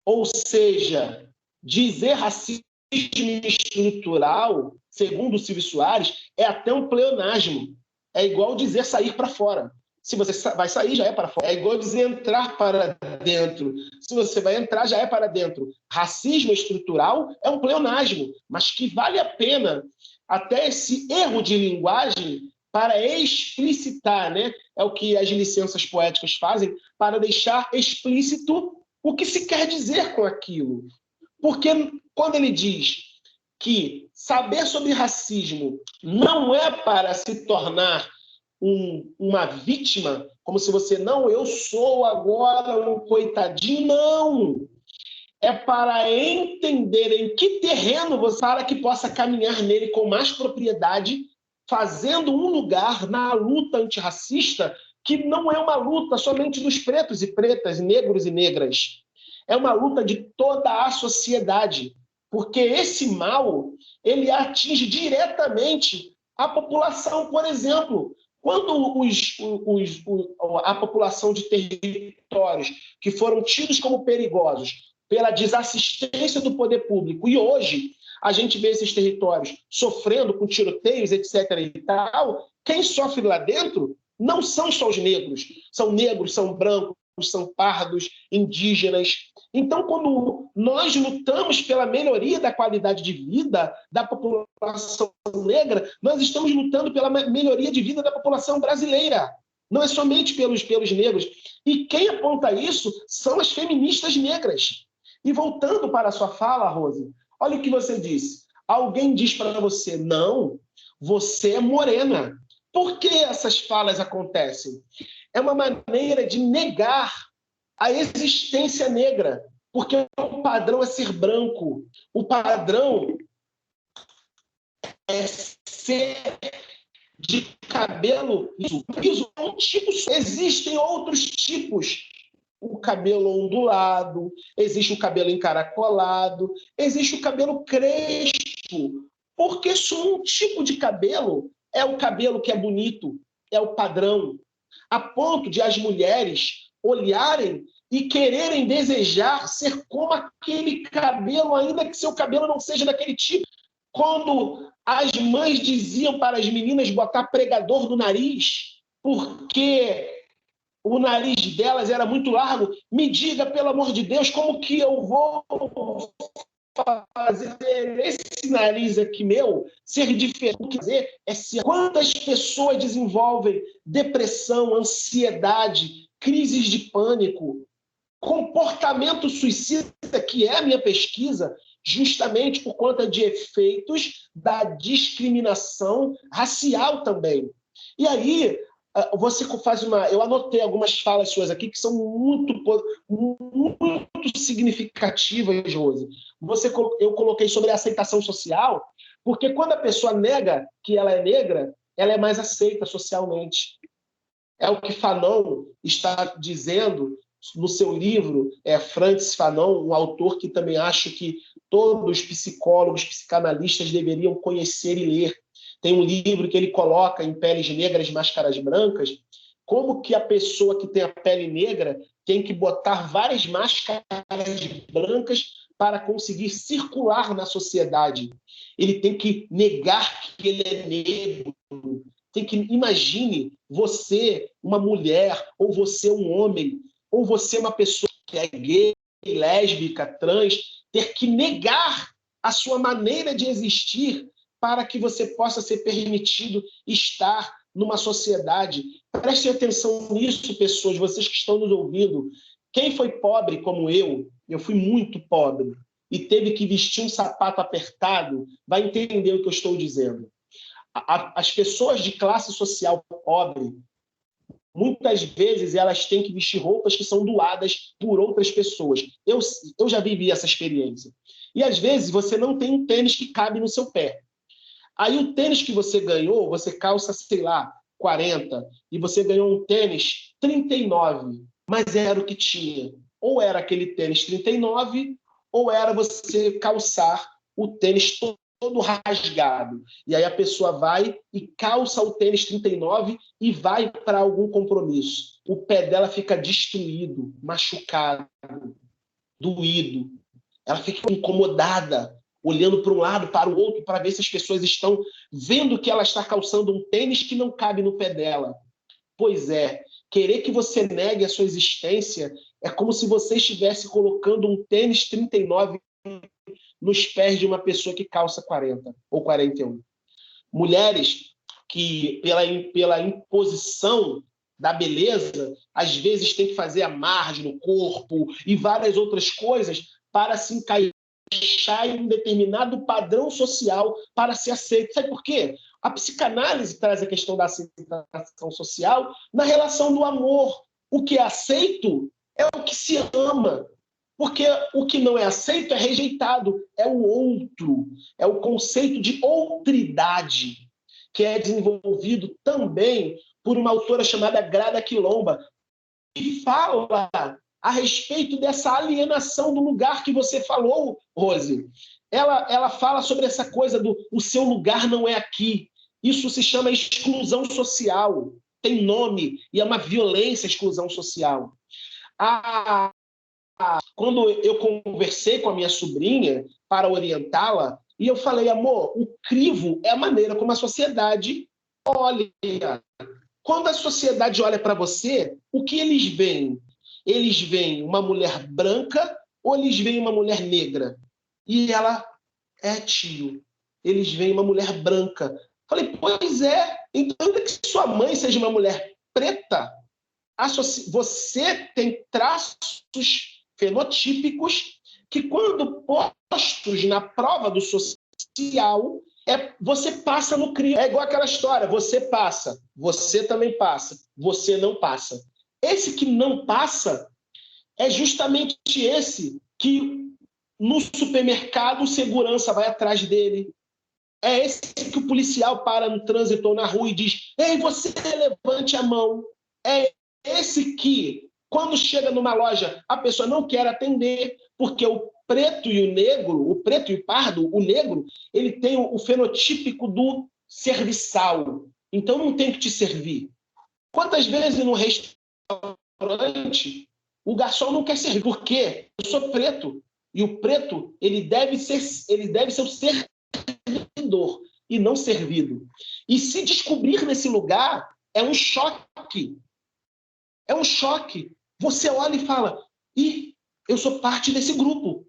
Ou seja, dizer racismo estrutural, segundo o Silvio Soares, é até um pleonasmo. É igual dizer sair para fora. Se você vai sair, já é para fora. É igual dizer entrar para dentro. Se você vai entrar, já é para dentro. Racismo estrutural é um pleonasmo, mas que vale a pena até esse erro de linguagem para explicitar, né? É o que as licenças poéticas fazem para deixar explícito o que se quer dizer com aquilo. Porque quando ele diz que saber sobre racismo não é para se tornar uma vítima, como se você, não, eu sou agora um coitadinho, não. É para entender em que terreno você, para que possa caminhar nele com mais propriedade, fazendo um lugar na luta antirracista que não é uma luta somente dos pretos e pretas, negros e negras. É uma luta de toda a sociedade, porque esse mal ele atinge diretamente a população. Por exemplo, Quando a população de territórios que foram tidos como perigosos pela desassistência do poder público, e hoje a gente vê esses territórios sofrendo com tiroteios, etc. e tal, quem sofre lá dentro não são só os negros, são brancos, são pardos, indígenas. Então, quando nós lutamos pela melhoria da qualidade de vida da população negra, nós estamos lutando pela melhoria de vida da população brasileira. Não é somente pelos negros. E quem aponta isso são as feministas negras. E voltando para a sua fala, Rose, olha o que você disse. Alguém diz para você, não, você é morena. Por que essas falas acontecem? É uma maneira de negar a existência negra, porque o padrão é ser branco, o padrão é ser de cabelo liso. É um tipo, existem outros tipos. O cabelo ondulado, existe o cabelo encaracolado, existe o cabelo crespo, porque só um tipo de cabelo é o cabelo que é bonito, é o padrão, a ponto de as mulheres olharem e quererem desejar ser como aquele cabelo, ainda que seu cabelo não seja daquele tipo. Quando as mães diziam para as meninas botar pregador no nariz, porque o nariz delas era muito largo, me diga, pelo amor de Deus, como que eu vou fazer esse nariz aqui meu ser diferente? O que dizer é se quantas pessoas desenvolvem depressão, ansiedade, crises de pânico, comportamento suicida, que é a minha pesquisa, justamente por conta de efeitos da discriminação racial também. E aí, você faz uma... Eu anotei algumas falas suas aqui que são muito significativas, Rose. Eu coloquei sobre a aceitação social, porque quando a pessoa nega que ela é negra, ela é mais aceita socialmente. É o que Fanon está dizendo no seu livro, Francis Fanon, um autor que também acho que todos os psicólogos, psicanalistas deveriam conhecer e ler. Tem um livro que ele coloca em Peles Negras, Máscaras Brancas, como que a pessoa que tem a pele negra tem que botar várias máscaras brancas para conseguir circular na sociedade. Ele tem que negar que ele é negro. Imagine você, uma mulher, ou você, um homem, ou você, uma pessoa que é gay, lésbica, trans, ter que negar a sua maneira de existir para que você possa ser permitido estar numa sociedade. Prestem atenção nisso, pessoas, vocês que estão nos ouvindo. Quem foi pobre como eu fui muito pobre, e teve que vestir um sapato apertado, vai entender o que eu estou dizendo. As pessoas de classe social pobre, muitas vezes elas têm que vestir roupas que são doadas por outras pessoas. Eu já vivi essa experiência. E às vezes você não tem um tênis que cabe no seu pé. Aí o tênis que você ganhou, você calça, sei lá, 40, e você ganhou um tênis 39, mas era o que tinha. Ou era aquele tênis 39, ou era você calçar o tênis todo rasgado. E aí a pessoa vai e calça o tênis 39 e vai para algum compromisso. O pé dela fica destruído, machucado, doído. Ela fica incomodada, olhando para um lado, para o outro, para ver se as pessoas estão vendo que ela está calçando um tênis que não cabe no pé dela. Pois é, querer que você negue a sua existência é como se você estivesse colocando um tênis 39 nos pés de uma pessoa que calça 40 ou 41. Mulheres que, pela imposição da beleza, às vezes têm que fazer amarre no corpo e várias outras coisas para se encaixar em um determinado padrão social para ser aceito. Sabe por quê? A psicanálise traz a questão da aceitação social na relação do amor. O que é aceito é o que se ama. Porque o que não é aceito é rejeitado, é o outro, é o conceito de outridade, que é desenvolvido também por uma autora chamada Grada Quilomba, que fala a respeito dessa alienação do lugar que você falou, Rose. Ela fala sobre essa coisa do o seu lugar não é aqui. Isso se chama exclusão social. Tem nome, e é uma violência a exclusão social. Quando eu conversei com a minha sobrinha para orientá-la, e eu falei, amor, o crivo é a maneira como a sociedade olha. Quando a sociedade olha para você, o que eles veem? Eles veem uma mulher branca ou eles veem uma mulher negra? E ela, tio, eles veem uma mulher branca. Falei, pois é, então ainda que sua mãe seja uma mulher preta, você tem traços fenotípicos que, quando postos na prova do social, você passa no crivo. É igual aquela história, você passa, você também passa, você não passa. Esse que não passa é justamente esse que no supermercado o segurança vai atrás dele. É esse que o policial para no trânsito ou na rua e diz, ei, você levante a mão. É esse que, quando chega numa loja, a pessoa não quer atender, porque o preto e o negro, o preto e o pardo, o negro, ele tem o fenotípico do serviçal. Então não tem que te servir. Quantas vezes no restaurante o garçom não quer servir? Por quê? Eu sou preto. E o preto, ele deve ser o servidor e não servido. E se descobrir nesse lugar, é um choque. É um choque. Você olha e fala, eu sou parte desse grupo.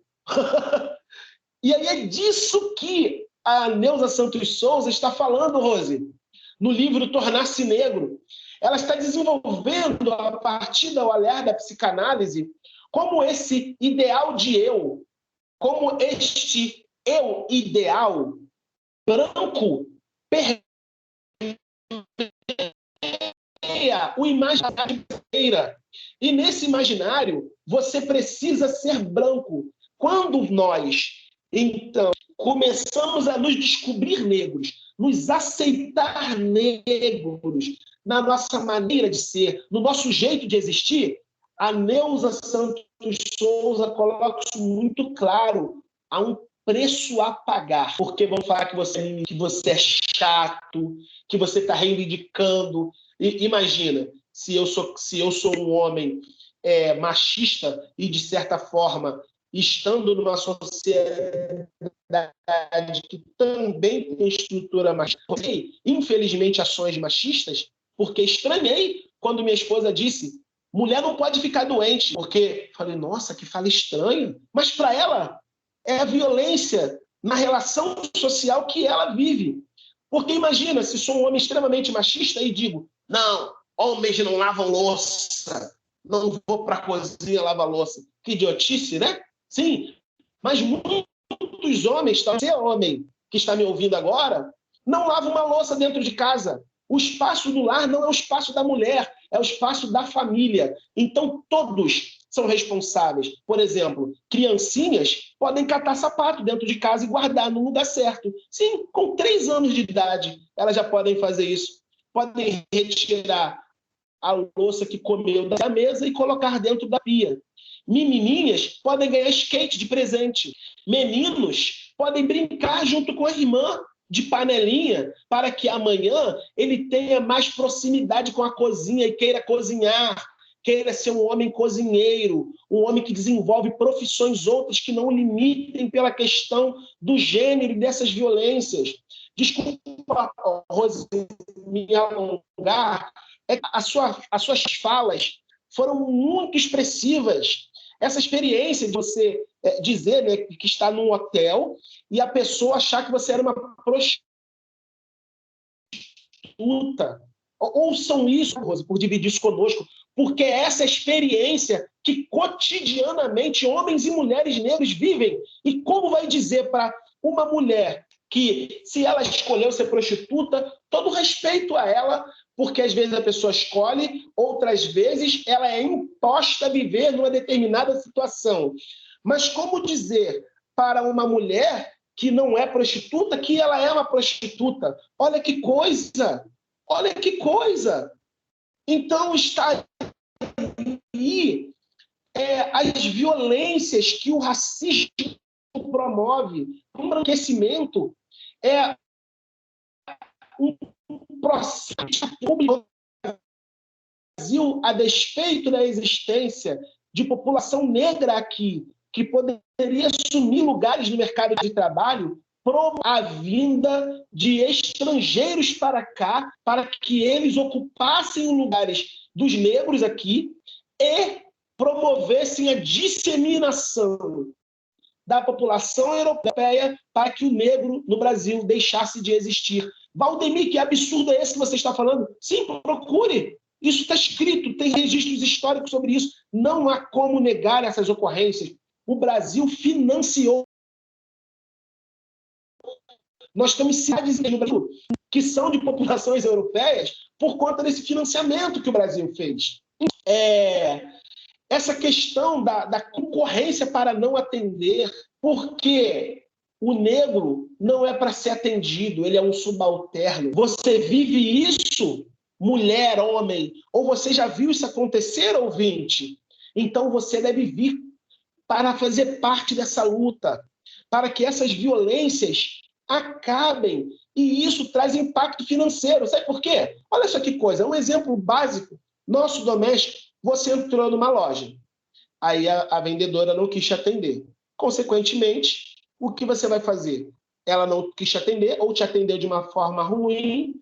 E aí é disso que a Neuza Santos Souza está falando, Rose, no livro Tornar-se Negro. Ela está desenvolvendo, a partir do olhar da psicanálise, como esse ideal de eu, como este eu ideal branco permeia o imaginário. E nesse imaginário, você precisa ser branco. Quando nós, então, começamos a nos descobrir negros, nos aceitar negros na nossa maneira de ser, no nosso jeito de existir, a Neuza Santos Souza coloca isso muito claro. Há um preço a pagar, porque vão falar que você é chato, que você está reivindicando. Imagina, se eu sou um homem machista e, de certa forma, estando numa sociedade que também tem estrutura machista, infelizmente, ações machistas, porque estranhei quando minha esposa disse, mulher não pode ficar doente, porque falei, nossa, que fala estranha, mas para ela é a violência na relação social que ela vive. Porque imagina, se sou um homem extremamente machista e digo, não, homens não lavam louça, não vou para a cozinha lavar louça. Que idiotice, né? Sim, mas muitos homens, você homem que está me ouvindo agora, não lava uma louça dentro de casa. O espaço do lar não é o espaço da mulher, é o espaço da família. Então, todos são responsáveis. Por exemplo, criancinhas podem catar sapato dentro de casa e guardar no lugar certo. Sim, com 3 anos de idade, elas já podem fazer isso. Podem retirar a louça que comeu da mesa e colocar dentro da pia. Menininhas podem ganhar skate de presente. Meninos podem brincar junto com a irmã de panelinha para que amanhã ele tenha mais proximidade com a cozinha e queira cozinhar, queira ser um homem cozinheiro, um homem que desenvolve profissões outras que não limitem pela questão do gênero e dessas violências. Desculpa, Rose, me alongar, as suas falas foram muito expressivas. Essa experiência de você dizer, né, que está num hotel e a pessoa achar que você era uma prostituta. Ouçam isso, Rose, por dividir isso conosco, porque essa é a experiência que cotidianamente homens e mulheres negros vivem. E como vai dizer para uma mulher que, se ela escolheu ser prostituta, todo respeito a ela, porque às vezes a pessoa escolhe, outras vezes ela é imposta a viver numa determinada situação. Mas como dizer para uma mulher que não é prostituta que ela é uma prostituta? Olha que coisa! Olha que coisa! Então está aí as violências que o racismo promove, o embranquecimento, um processo público no Brasil, a despeito da existência de população negra aqui, que poderia assumir lugares no mercado de trabalho, a vinda de estrangeiros para cá, para que eles ocupassem os lugares dos negros aqui e promovessem a disseminação da população europeia para que o negro no Brasil deixasse de existir. Valdemir, que absurdo é esse que você está falando? Sim, procure. Isso está escrito, tem registros históricos sobre isso. Não há como negar essas ocorrências. O Brasil financiou. Nós temos cidades no Brasil que são de populações europeias por conta desse financiamento que o Brasil fez. Essa questão da concorrência para não atender, porque o negro não é para ser atendido, ele é um subalterno. Você vive isso, mulher, homem, ou você já viu isso acontecer, ouvinte? Então você deve vir para fazer parte dessa luta, para que essas violências acabem, e isso traz impacto financeiro. Sabe por quê? Olha só que coisa, um exemplo básico, nosso doméstico. Você entrou numa loja, aí a vendedora não quis te atender. Consequentemente, o que você vai fazer? Ela não quis te atender ou te atendeu de uma forma ruim,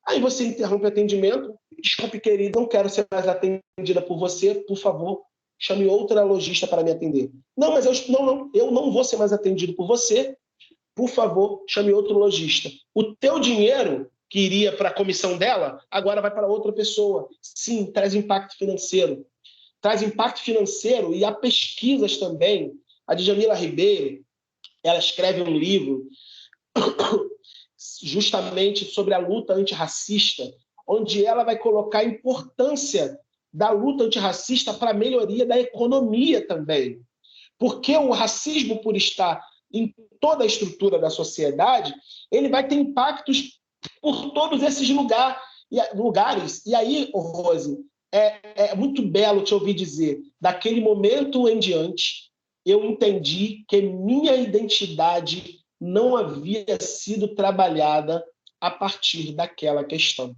aí você interrompe o atendimento. Desculpe, querida, não quero ser mais atendida por você, por favor, chame outra lojista para me atender. Não, mas eu não vou ser mais atendido por você, por favor, chame outro lojista. O teu dinheiro que iria para a comissão dela, agora vai para outra pessoa. Sim, traz impacto financeiro. Traz impacto financeiro e há pesquisas também. A Djamila Ribeiro, ela escreve um livro justamente sobre a luta antirracista, onde ela vai colocar a importância da luta antirracista para a melhoria da economia também. Porque o racismo, por estar em toda a estrutura da sociedade, ele vai ter impactos por todos esses lugares. E aí, Rose, é muito belo te ouvir dizer, daquele momento em diante, eu entendi que minha identidade não havia sido trabalhada a partir daquela questão.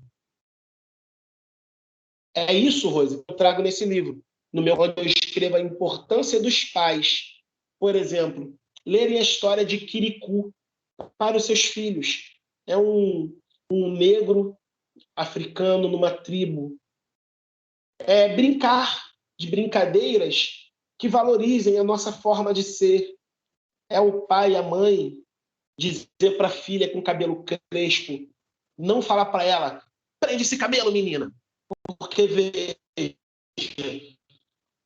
É isso, Rose, que eu trago nesse livro, onde eu escrevo a importância dos pais, por exemplo, lerem a história de Kirikou para os seus filhos. É um negro africano numa tribo. Brincar de brincadeiras que valorizem a nossa forma de ser. É o pai e a mãe dizer para a filha com cabelo crespo, não falar para ela, prende esse cabelo, menina. Porque veja,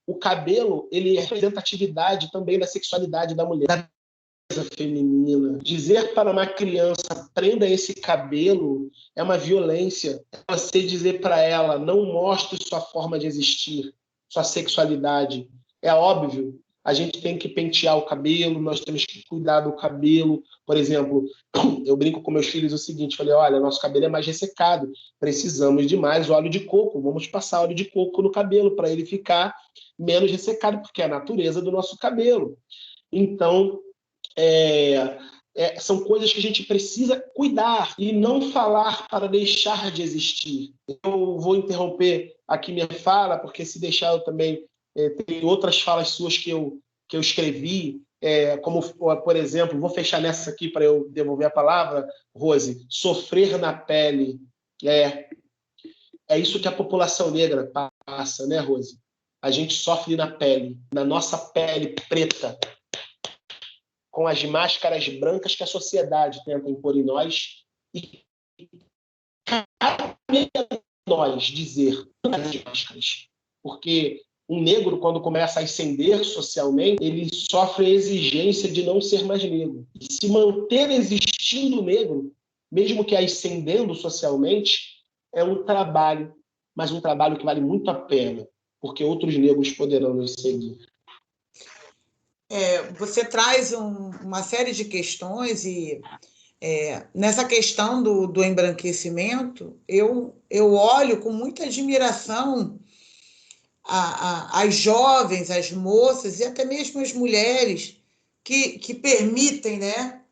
o cabelo, ele é representatividade também da sexualidade da mulher, da beleza feminina. Dizer para uma criança, prenda esse cabelo, é uma violência. É você dizer para ela, não mostre sua forma de existir, sua sexualidade. É óbvio, a gente tem que pentear o cabelo, nós temos que cuidar do cabelo. Por exemplo, eu brinco com meus filhos o seguinte, falei, olha, nosso cabelo é mais ressecado, precisamos de mais óleo de coco, vamos passar óleo de coco no cabelo para ele ficar menos ressecado, porque é a natureza do nosso cabelo. Então, são coisas que a gente precisa cuidar e não falar para deixar de existir. Eu vou interromper aqui minha fala, porque se deixar eu também tem outras falas suas que eu escrevi, como, por exemplo, vou fechar nessa aqui para eu devolver a palavra, Rose, sofrer na pele. É isso que a população negra passa, né, Rose? A gente sofre na pele, na nossa pele preta, com as máscaras brancas que a sociedade tenta impor em nós, e cabe a nós dizer as máscaras, porque um negro, quando começa a ascender socialmente, ele sofre a exigência de não ser mais negro. E se manter existindo negro, mesmo que ascendendo socialmente, é um trabalho, mas um trabalho que vale muito a pena, porque outros negros poderão nos seguir. Você traz uma série de questões e nessa questão do embranquecimento, eu olho com muita admiração as jovens, as moças e até mesmo as mulheres que permitem, né,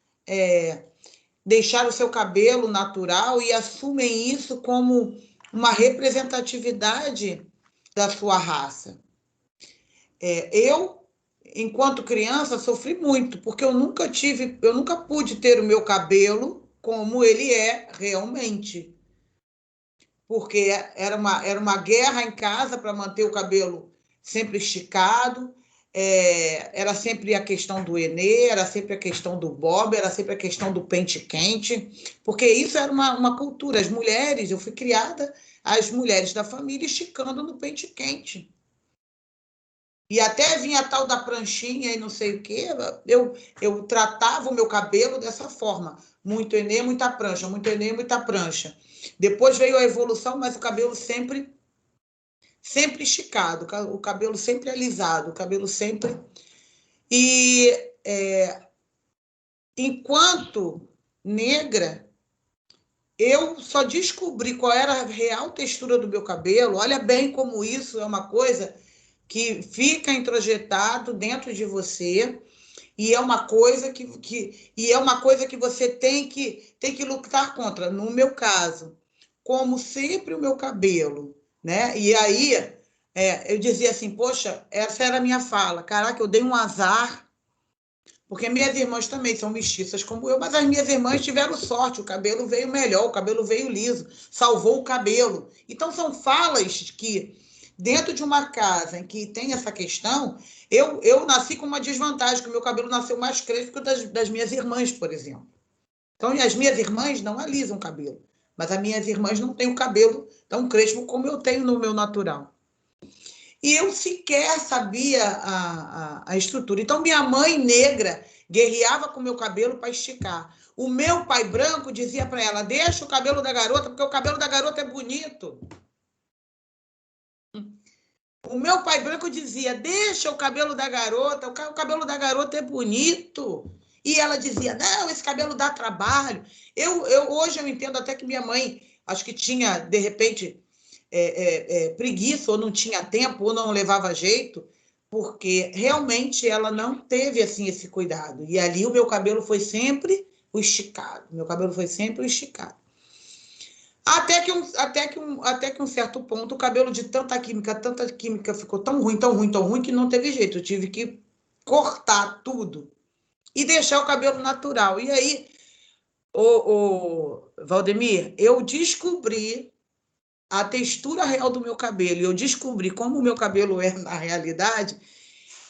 deixar o seu cabelo natural e assumem isso como uma representatividade da sua raça. Eu, enquanto criança, sofri muito, porque eu nunca pude ter o meu cabelo como ele é realmente. Porque era uma guerra em casa para manter o cabelo sempre esticado, era sempre a questão do Enê, era sempre a questão do bob, era sempre a questão do pente quente, porque isso era uma cultura. As mulheres, eu fui criada, as mulheres da família esticando no pente quente. E até vinha a tal da pranchinha e não sei o quê, eu tratava o meu cabelo dessa forma. Muito Enê, muita prancha, muito Enê, muita prancha. Depois veio a evolução, mas o cabelo sempre esticado, o cabelo sempre alisado, o cabelo sempre... E enquanto negra, eu só descobri qual era a real textura do meu cabelo. Olha bem como isso é uma coisa que fica introjetado dentro de você e é uma coisa que você tem que lutar contra. No meu caso, como sempre o meu cabelo, né? E aí eu dizia assim, poxa, essa era a minha fala. Caraca, eu dei um azar, porque minhas irmãs também são mestiças como eu, mas as minhas irmãs tiveram sorte, o cabelo veio melhor, o cabelo veio liso, salvou o cabelo. Então, são falas que, dentro de uma casa em que tem essa questão, eu nasci com uma desvantagem, que o meu cabelo nasceu mais crespo que o das minhas irmãs, por exemplo. Então, as minhas irmãs não alisam o cabelo, mas as minhas irmãs não têm o cabelo tão crespo como eu tenho no meu natural. E eu sequer sabia a estrutura. Então, minha mãe negra guerreava com o meu cabelo para esticar. O meu pai branco dizia para ela, deixa o cabelo da garota, porque o cabelo da garota é bonito. O meu pai branco dizia, deixa o cabelo da garota, o cabelo da garota é bonito. E ela dizia, não, esse cabelo dá trabalho. Hoje eu entendo até que minha mãe, acho que tinha, de repente, preguiça, ou não tinha tempo, ou não levava jeito, porque realmente ela não teve assim esse cuidado. E ali o meu cabelo foi sempre o esticado. Meu cabelo foi sempre o esticado. Até que um certo ponto, o cabelo de tanta química ficou tão ruim, tão ruim, tão ruim, que não teve jeito. Eu tive que cortar tudo e deixar o cabelo natural. E aí, Valdemir, eu descobri a textura real do meu cabelo, e eu descobri como o meu cabelo é na realidade,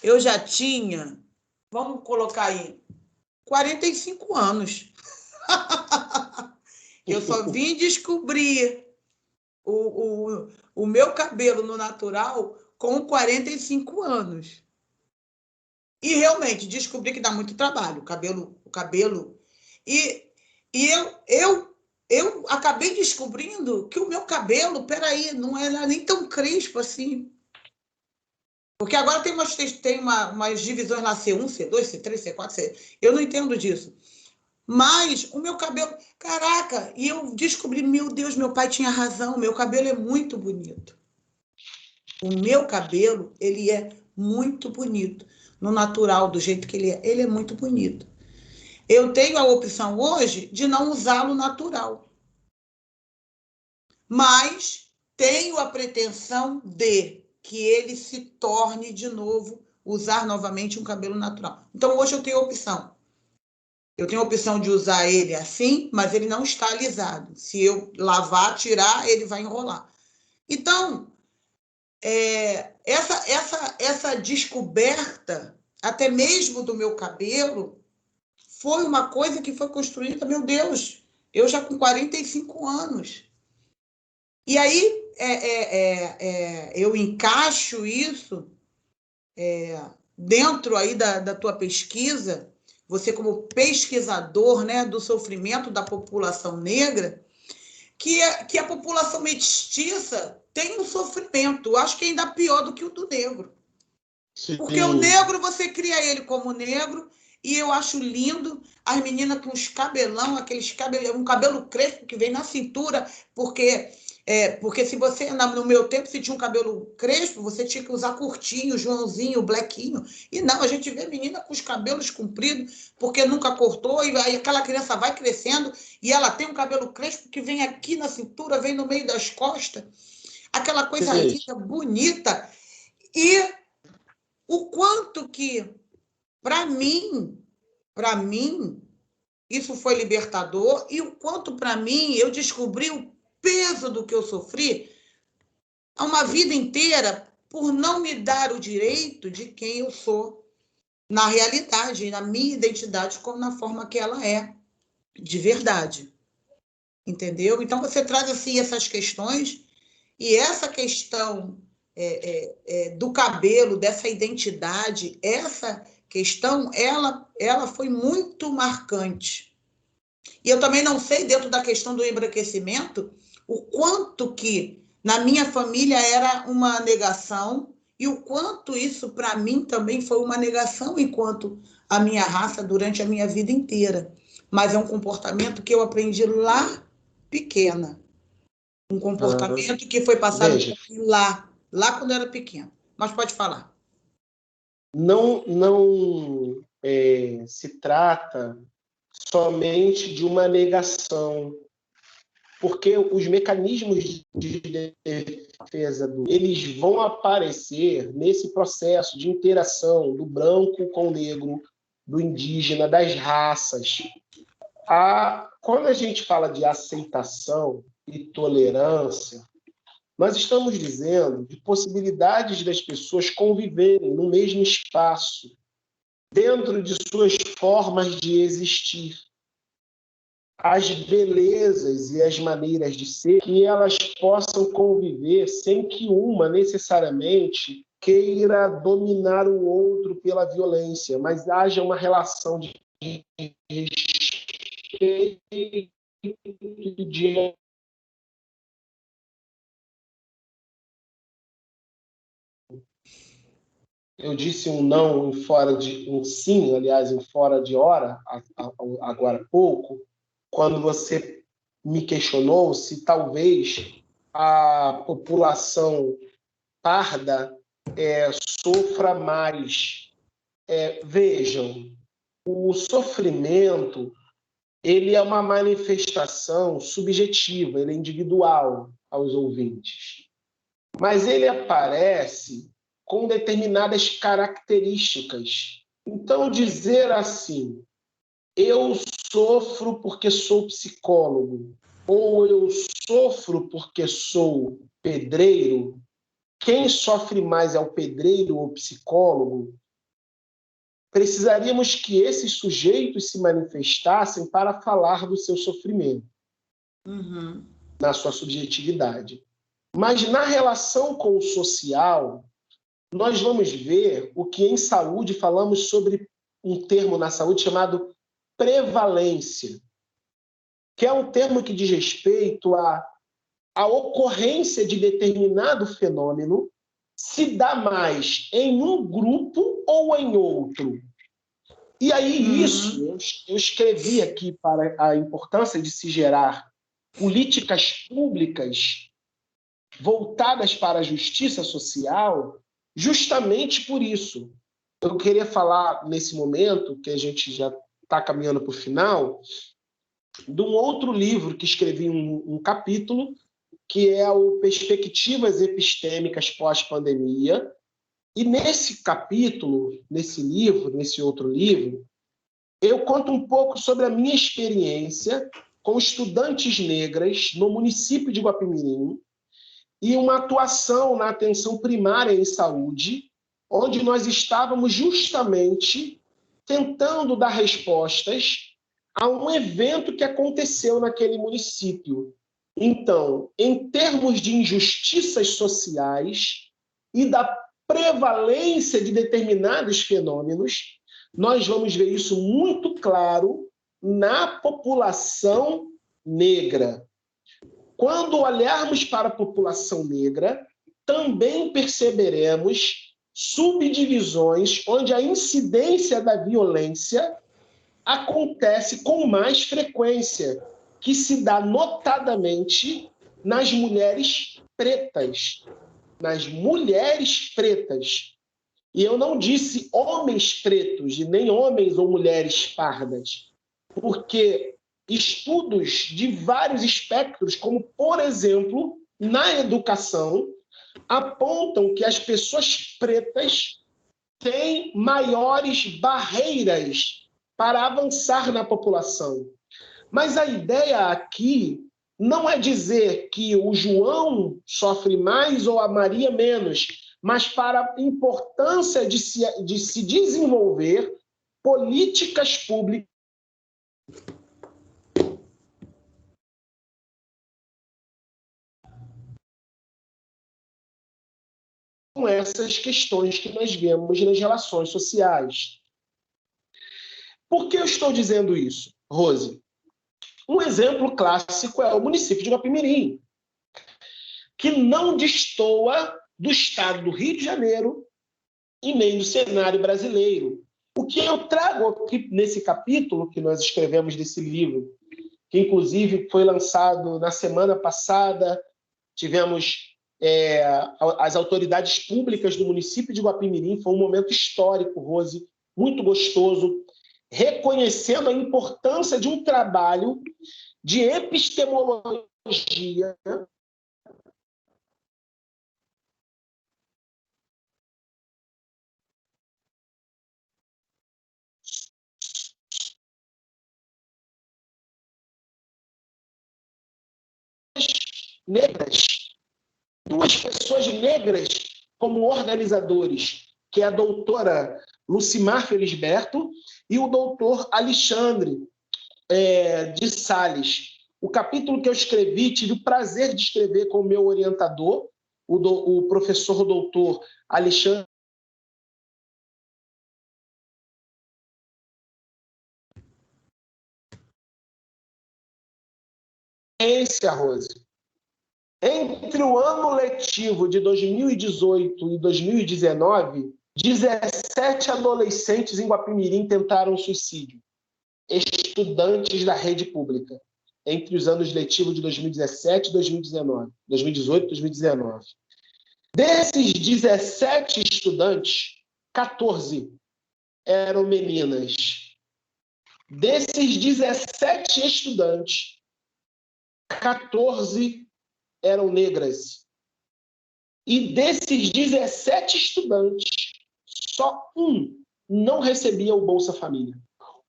eu já tinha, vamos colocar aí, 45 anos. Eu só vim descobrir o meu cabelo no natural com 45 anos. E realmente descobri que dá muito trabalho, o cabelo. E eu acabei descobrindo que o meu cabelo, peraí, não era nem tão crespo assim. Porque agora tem umas divisões lá, C1, C2, C3, C4, C... Eu não entendo disso. Mas o meu cabelo... Caraca! E eu descobri, meu Deus, meu pai tinha razão, meu cabelo é muito bonito. O meu cabelo, ele é muito bonito. No natural, do jeito que ele é muito bonito. Eu tenho a opção hoje de não usá-lo natural. Mas tenho a pretensão de que ele se torne de novo, usar novamente um cabelo natural. Então, hoje eu tenho a opção. Eu tenho a opção de usar ele assim, mas ele não está alisado. Se eu lavar, tirar, ele vai enrolar. Então, essa descoberta, até mesmo do meu cabelo, foi uma coisa que foi construída, meu Deus, eu já com 45 anos. E aí eu encaixo isso dentro aí da tua pesquisa, você como pesquisador, né, do sofrimento da população negra, que a população mestiça tem um sofrimento, acho que ainda pior do que o do negro. Sim. Porque o negro, você cria ele como negro, e eu acho lindo as meninas com os cabelão, um cabelo crespo que vem na cintura, porque Porque se você, no meu tempo, se tinha um cabelo crespo, você tinha que usar curtinho, Joãozinho, blequinho. E não, a gente vê menina com os cabelos compridos, porque nunca cortou, e aí aquela criança vai crescendo, e ela tem um cabelo crespo que vem aqui na cintura, vem no meio das costas, aquela coisa linda, bonita. E o quanto que, para mim, isso foi libertador, e o quanto, para mim, eu descobri o peso do que eu sofri há uma vida inteira por não me dar o direito de quem eu sou na realidade, na minha identidade, como na forma que ela é, de verdade. Entendeu? Então, você traz assim essas questões, e essa questão do cabelo, dessa identidade, essa questão, ela foi muito marcante. E eu também não sei, dentro da questão do embranquecimento, o quanto que na minha família era uma negação e o quanto isso, para mim, também foi uma negação enquanto a minha raça durante a minha vida inteira. Mas é um comportamento que eu aprendi lá pequena. Um comportamento que foi passado lá quando eu era pequena. Mas pode falar. Não se trata somente de uma negação, porque os mecanismos de defesa eles vão aparecer nesse processo de interação do branco com o negro, do indígena, das raças. Quando a gente fala de aceitação e tolerância, nós estamos dizendo de possibilidades das pessoas conviverem no mesmo espaço, dentro de suas formas de existir. As belezas e as maneiras de ser, que elas possam conviver sem que uma necessariamente queira dominar o outro pela violência, mas haja uma relação de respeito, de eu disse um não em fora de um sim, aliás, em fora de hora, agora há pouco, quando você me questionou se talvez a população parda sofra mais. Vejam, o sofrimento ele é uma manifestação subjetiva, ele é individual aos ouvintes, mas ele aparece com determinadas características. Então, dizer assim, eu sofro porque sou psicólogo, ou eu sofro porque sou pedreiro, quem sofre mais é o pedreiro ou o psicólogo? Precisaríamos que esses sujeitos se manifestassem para falar do seu sofrimento, na sua subjetividade. Mas na relação com o social, nós vamos ver o que em saúde falamos sobre um termo na saúde chamado prevalência, que é um termo que diz respeito à ocorrência de determinado fenômeno se dá mais em um grupo ou em outro. E aí isso, eu escrevi aqui para a importância de se gerar políticas públicas voltadas para a justiça social, justamente por isso. Eu queria falar, nesse momento, que a gente já está caminhando para o final, de um outro livro que escrevi um capítulo, que é o Perspectivas Epistêmicas Pós-Pandemia. E nesse capítulo, nesse livro, nesse outro livro, eu conto um pouco sobre a minha experiência com estudantes negras no município de Guapimirim, e uma atuação na atenção primária em saúde, onde nós estávamos justamente tentando dar respostas a um evento que aconteceu naquele município. Então, em termos de injustiças sociais e da prevalência de determinados fenômenos, nós vamos ver isso muito claro na população negra. Quando olharmos para a população negra, também perceberemos subdivisões onde a incidência da violência acontece com mais frequência, que se dá notadamente nas mulheres pretas. Nas mulheres pretas. E eu não disse homens pretos, e nem homens ou mulheres pardas, porque estudos de vários espectros, como, por exemplo, na educação, apontam que as pessoas pretas têm maiores barreiras para avançar na população. Mas a ideia aqui não é dizer que o João sofre mais ou a Maria menos, mas para a importância de se desenvolver políticas públicas com essas questões que nós vemos nas relações sociais. Por que eu estou dizendo isso, Rose? Um exemplo clássico é o município de Guapimirim, que não destoa do estado do Rio de Janeiro e nem do cenário brasileiro. O que eu trago aqui nesse capítulo que nós escrevemos desse livro, que inclusive foi lançado na semana passada, tivemos as autoridades públicas do município de Guapimirim, foi um momento histórico, Rose, muito gostoso, reconhecendo a importância de um trabalho de epistemologia negras, duas pessoas negras como organizadores, que é a doutora Lucimar Felisberto e o doutor Alexandre de Sales. O capítulo que eu escrevi, tive o prazer de escrever com o meu orientador, o professor doutor Alexandre. Rose. Entre o ano letivo de 2018 e 2019, 17 adolescentes em Guapimirim tentaram suicídio. Estudantes da rede pública, entre os anos letivos de 2017 e 2019, 2018 e 2019. Desses 17 estudantes, 14 eram meninas. Desses 17 estudantes, 14 eram negras. E desses 17 estudantes, só um não recebia o Bolsa Família.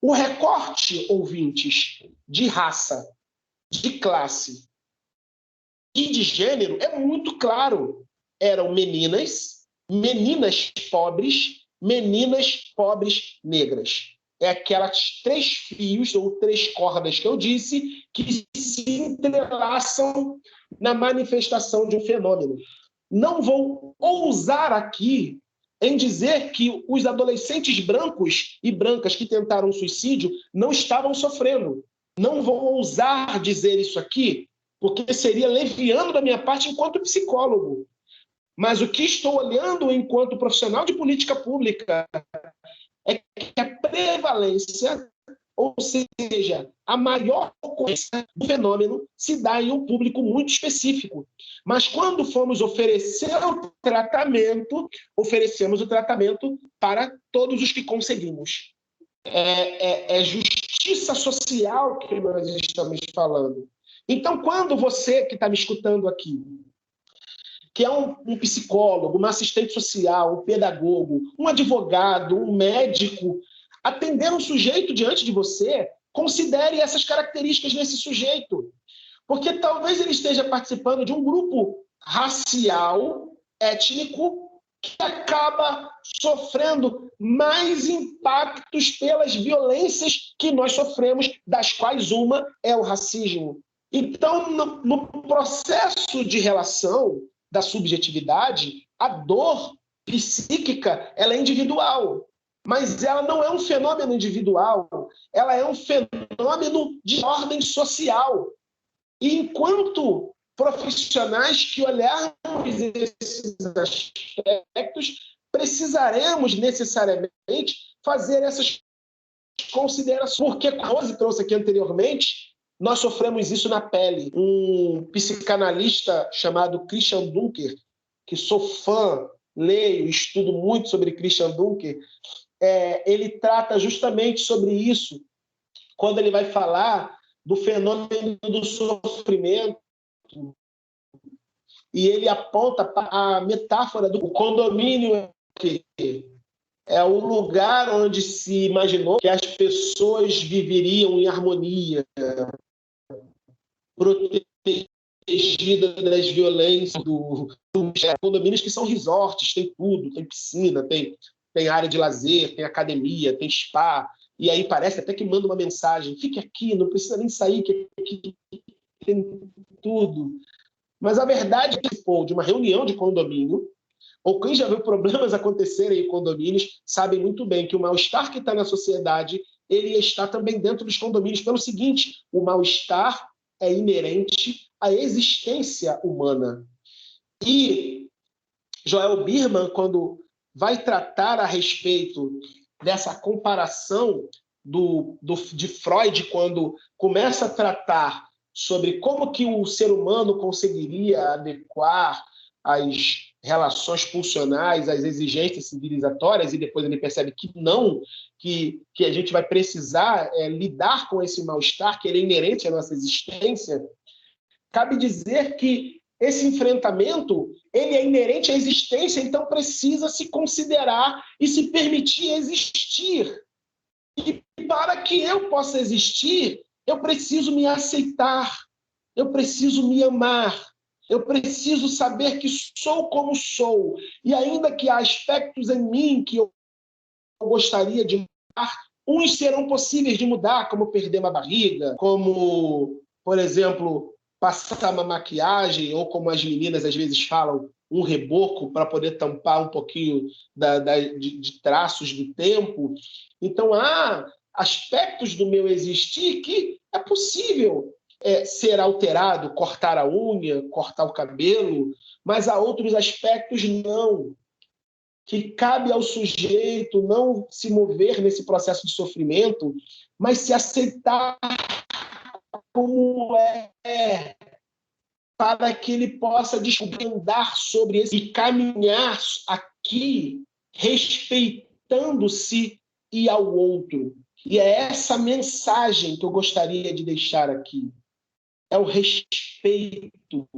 O recorte, ouvintes, de raça, de classe e de gênero é muito claro. Eram meninas pobres negras. É aquelas 3 fios ou 3 cordas que eu disse que se entrelaçam na manifestação de um fenômeno. Não vou ousar aqui em dizer que os adolescentes brancos e brancas que tentaram suicídio não estavam sofrendo. Não vou ousar dizer isso aqui, porque seria leviano da minha parte enquanto psicólogo. Mas o que estou olhando enquanto profissional de política pública é que a prevalência, ou seja, a maior ocorrência do fenômeno se dá em um público muito específico. Mas quando fomos oferecer o tratamento, oferecemos o tratamento para todos os que conseguimos. É justiça social que nós estamos falando. Então, quando você que está me escutando aqui, que é um psicólogo, um assistente social, um pedagogo, um advogado, um médico, atender um sujeito diante de você, considere essas características nesse sujeito. Porque talvez ele esteja participando de um grupo racial, étnico, que acaba sofrendo mais impactos pelas violências que nós sofremos, das quais uma é o racismo. Então, no processo de relação da subjetividade, a dor psíquica ela é individual, mas ela não é um fenômeno individual, ela é um fenômeno de ordem social. E enquanto profissionais que olharmos esses aspectos, precisaremos necessariamente fazer essas considerações. Porque, como a Rose trouxe aqui anteriormente, nós sofremos isso na pele. Um psicanalista chamado Christian Dunker, que sou fã, leio, estudo muito sobre Christian Dunker, ele trata justamente sobre isso, quando ele vai falar do fenômeno do sofrimento, e ele aponta a metáfora do condomínio, que é o lugar onde se imaginou que as pessoas viveriam em harmonia, protegidas das violências do condomínios que são resorts, tem tudo, tem piscina, tem área de lazer, tem academia, tem spa, e aí parece até que manda uma mensagem, fique aqui, não precisa nem sair, que aqui tem tudo. Mas a verdade é que, de uma reunião de condomínio, ou quem já viu problemas acontecerem em condomínios, sabem muito bem que o mal-estar que está na sociedade, ele está também dentro dos condomínios. Pelo seguinte, o mal-estar é inerente à existência humana. E Joel Birman, quando vai tratar a respeito dessa comparação de Freud, quando começa a tratar sobre como que o ser humano conseguiria adequar as relações pulsionais, as exigências civilizatórias, e depois ele percebe que não, que a gente vai precisar lidar com esse mal-estar, que ele é inerente à nossa existência, cabe dizer que esse enfrentamento ele é inerente à existência, então precisa se considerar e se permitir existir. E para que eu possa existir, eu preciso me aceitar, eu preciso me amar, eu preciso saber que sou como sou. E ainda que há aspectos em mim que eu gostaria de mudar, uns serão possíveis de mudar, como perder uma barriga, como, por exemplo, passar uma maquiagem, ou como as meninas às vezes falam, um reboco para poder tampar um pouquinho de traços do tempo. Então, há aspectos do meu existir que é possível ser alterado, cortar a unha, cortar o cabelo, mas há outros aspectos não, que cabe ao sujeito não se mover nesse processo de sofrimento, mas se aceitar como é, para que ele possa desvendar sobre esse e caminhar aqui respeitando-se e ao outro. E é essa mensagem que eu gostaria de deixar aqui. É o respeito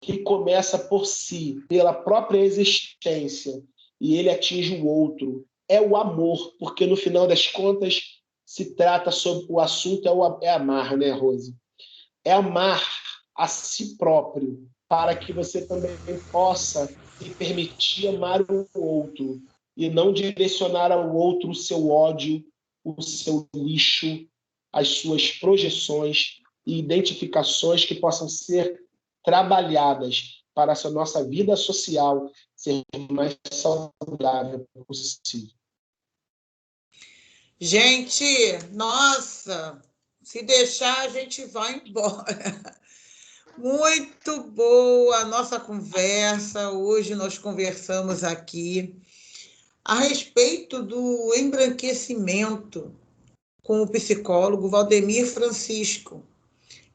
que começa por si, pela própria existência, e ele atinge o outro. É o amor, porque no final das contas se trata sobre o assunto é amar, né, Rose? É amar a si próprio, para que você também possa se permitir amar o outro e não direcionar ao outro o seu ódio, o seu lixo, as suas projeções e identificações que possam ser trabalhadas para a nossa vida social ser mais saudável possível. Gente, nossa, se deixar a gente vai embora. Muito boa a nossa conversa. Hoje nós conversamos aqui a respeito do embranquecimento com o psicólogo Valdemir Francisco.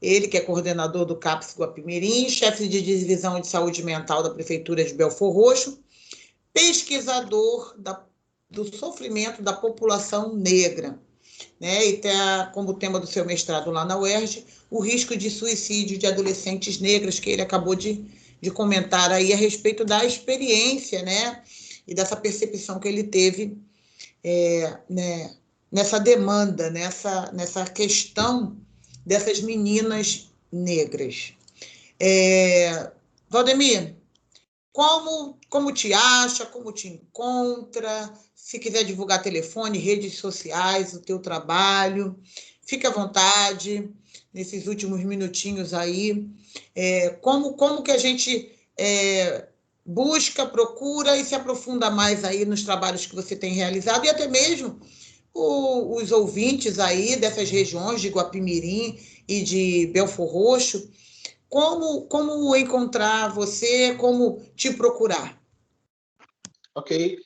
Ele que é coordenador do CAPS Guapimirim, chefe de divisão de saúde mental da Prefeitura de Belfor Roxo, pesquisador do sofrimento da população negra, né? E tem como tema do seu mestrado lá na UERJ, o risco de suicídio de adolescentes negras, que ele acabou de comentar aí a respeito da experiência, né? E dessa percepção que ele teve né? Nessa demanda, nessa questão dessas meninas negras. Valdemir, como te acha, como te encontra, se quiser divulgar telefone, redes sociais, o teu trabalho, fique à vontade, nesses últimos minutinhos aí, como que a gente busca, procura e se aprofunda mais aí nos trabalhos que você tem realizado, e até mesmo os ouvintes aí dessas regiões de Guapimirim e de Belfor Roxo, como encontrar você, como te procurar? Ok.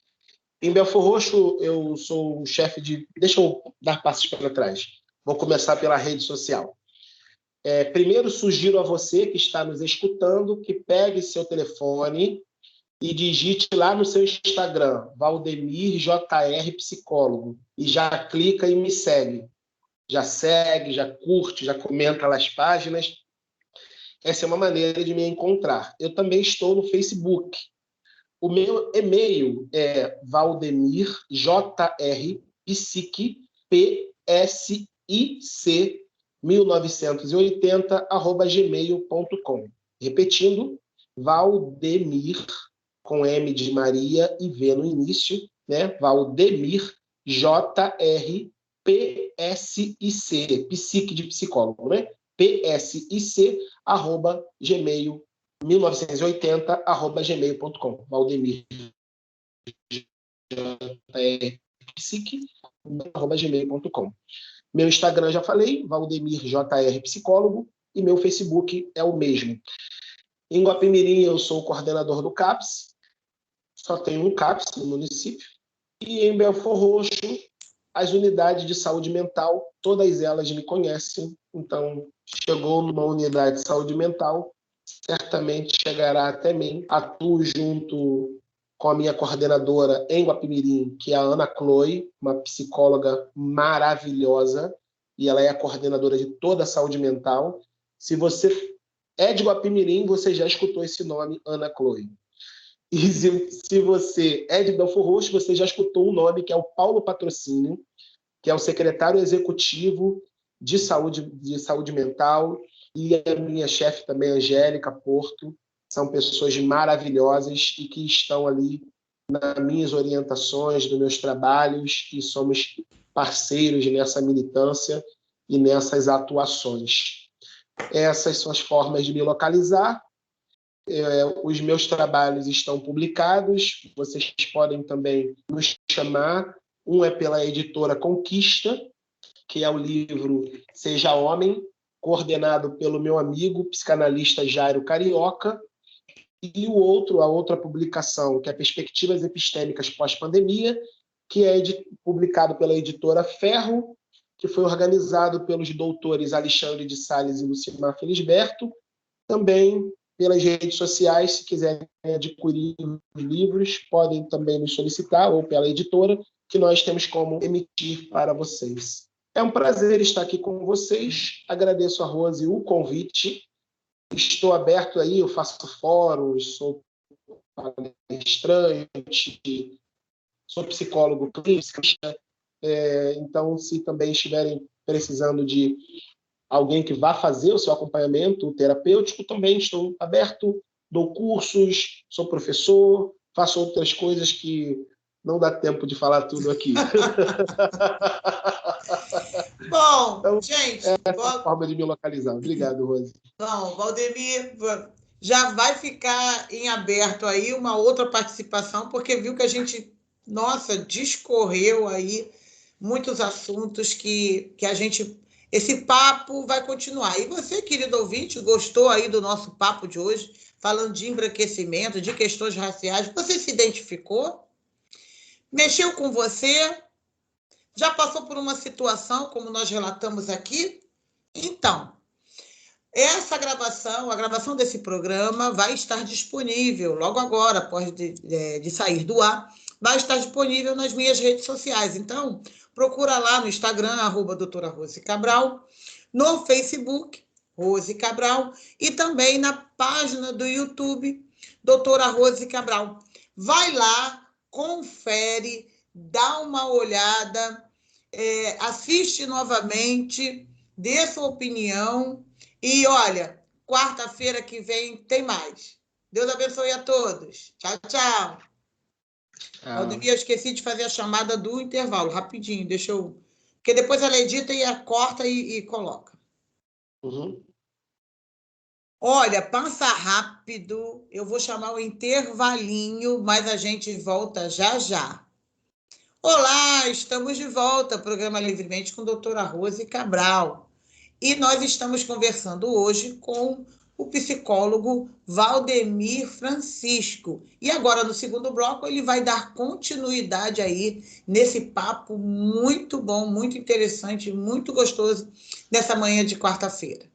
Em Belfor Roxo, eu sou o chefe de... Deixa eu dar passos para trás. Vou começar pela rede social. Primeiro, sugiro a você que está nos escutando que pegue seu telefone e digite lá no seu Instagram, Valdemir JR Psicólogo, e já clica e me segue. Já segue, já curte, já comenta lá as páginas. Essa é uma maneira de me encontrar. Eu também estou no Facebook. O meu e-mail é valdemirjrpsic1980@gmail.com. Repetindo, Valdemir com M de Maria e V no início, né? Valdemir JR PSIC, psique de psicólogo, né? PSIC @gmail 1980@gmail.com. Valdemir psique@gmail.com. Meu Instagram já falei, Valdemir JR Psicólogo, e meu Facebook é o mesmo. Em Guapimirim eu sou o coordenador do CAPS, só tem um CAPS no município, e em Belford Roxo as unidades de saúde mental, todas elas me conhecem, então chegou numa unidade de saúde mental, certamente chegará até mim. Atuo junto com a minha coordenadora em Guapimirim, que é a Ana Chloe, uma psicóloga maravilhosa, e ela é a coordenadora de toda a saúde mental. Se você é de Guapimirim, você já escutou esse nome, Ana Chloe. E se você é de Belford Roxo, você já escutou um nome que é o Paulo Patrocínio, que é o secretário executivo de saúde mental, e a minha chefe também, Angélica Porto. São pessoas maravilhosas e que estão ali nas minhas orientações, nos meus trabalhos, e somos parceiros nessa militância e nessas atuações. Essas são as formas de me localizar. Os meus trabalhos estão publicados, vocês podem também nos chamar. Um é pela editora Conquista, que é o livro Seja Homem, coordenado pelo meu amigo psicanalista Jairo Carioca, e a outra publicação, que é Perspectivas Epistêmicas Pós-Pandemia, que é publicado pela editora Ferro, que foi organizado pelos doutores Alexandre de Sales e Lucimar Felisberto, também pelas redes sociais. Se quiserem adquirir os livros, podem também nos solicitar, ou pela editora, que nós temos como emitir para vocês. É um prazer estar aqui com vocês. Agradeço a Rose o convite. Estou aberto aí, eu faço fóruns, sou palestrante, sou psicólogo clínico. Então, se também estiverem precisando de alguém que vá fazer o seu acompanhamento terapêutico, também estou aberto, dou cursos, sou professor, faço outras coisas que não dá tempo de falar tudo aqui. Bom, então, gente... Essa é a forma de me localizar. Obrigado, Rose. Bom, Valdemir, já vai ficar em aberto aí uma outra participação, porque viu que a gente, nossa, discorreu aí muitos assuntos que a gente... Esse papo vai continuar. E você, querido ouvinte, gostou aí do nosso papo de hoje, falando de embranquecimento, de questões raciais? Você se identificou? Mexeu com você? Já passou por uma situação, como nós relatamos aqui? Então, essa gravação, a gravação desse programa vai estar disponível logo agora, após de sair do ar, vai estar disponível nas minhas redes sociais. Então, procura lá no Instagram, @doutora Rose Cabral, no Facebook, Rose Cabral, e também na página do YouTube, doutora Rose Cabral. Vai lá, confere, dá uma olhada, assiste novamente, dê sua opinião. E, olha, quarta-feira que vem tem mais. Deus abençoe a todos. Tchau, tchau. Valdemir, eu esqueci de fazer a chamada do intervalo. Rapidinho, deixa eu... Porque depois ela edita e corta e coloca. Uhum. Olha, passa rápido. Eu vou chamar o intervalinho, mas a gente volta já, já. Olá, estamos de volta. Programa Livremente com a doutora Rose Cabral. E nós estamos conversando hoje com o psicólogo Valdemir Francisco. E agora, no segundo bloco, ele vai dar continuidade aí nesse papo muito bom, muito interessante, muito gostoso, nessa manhã de quarta-feira.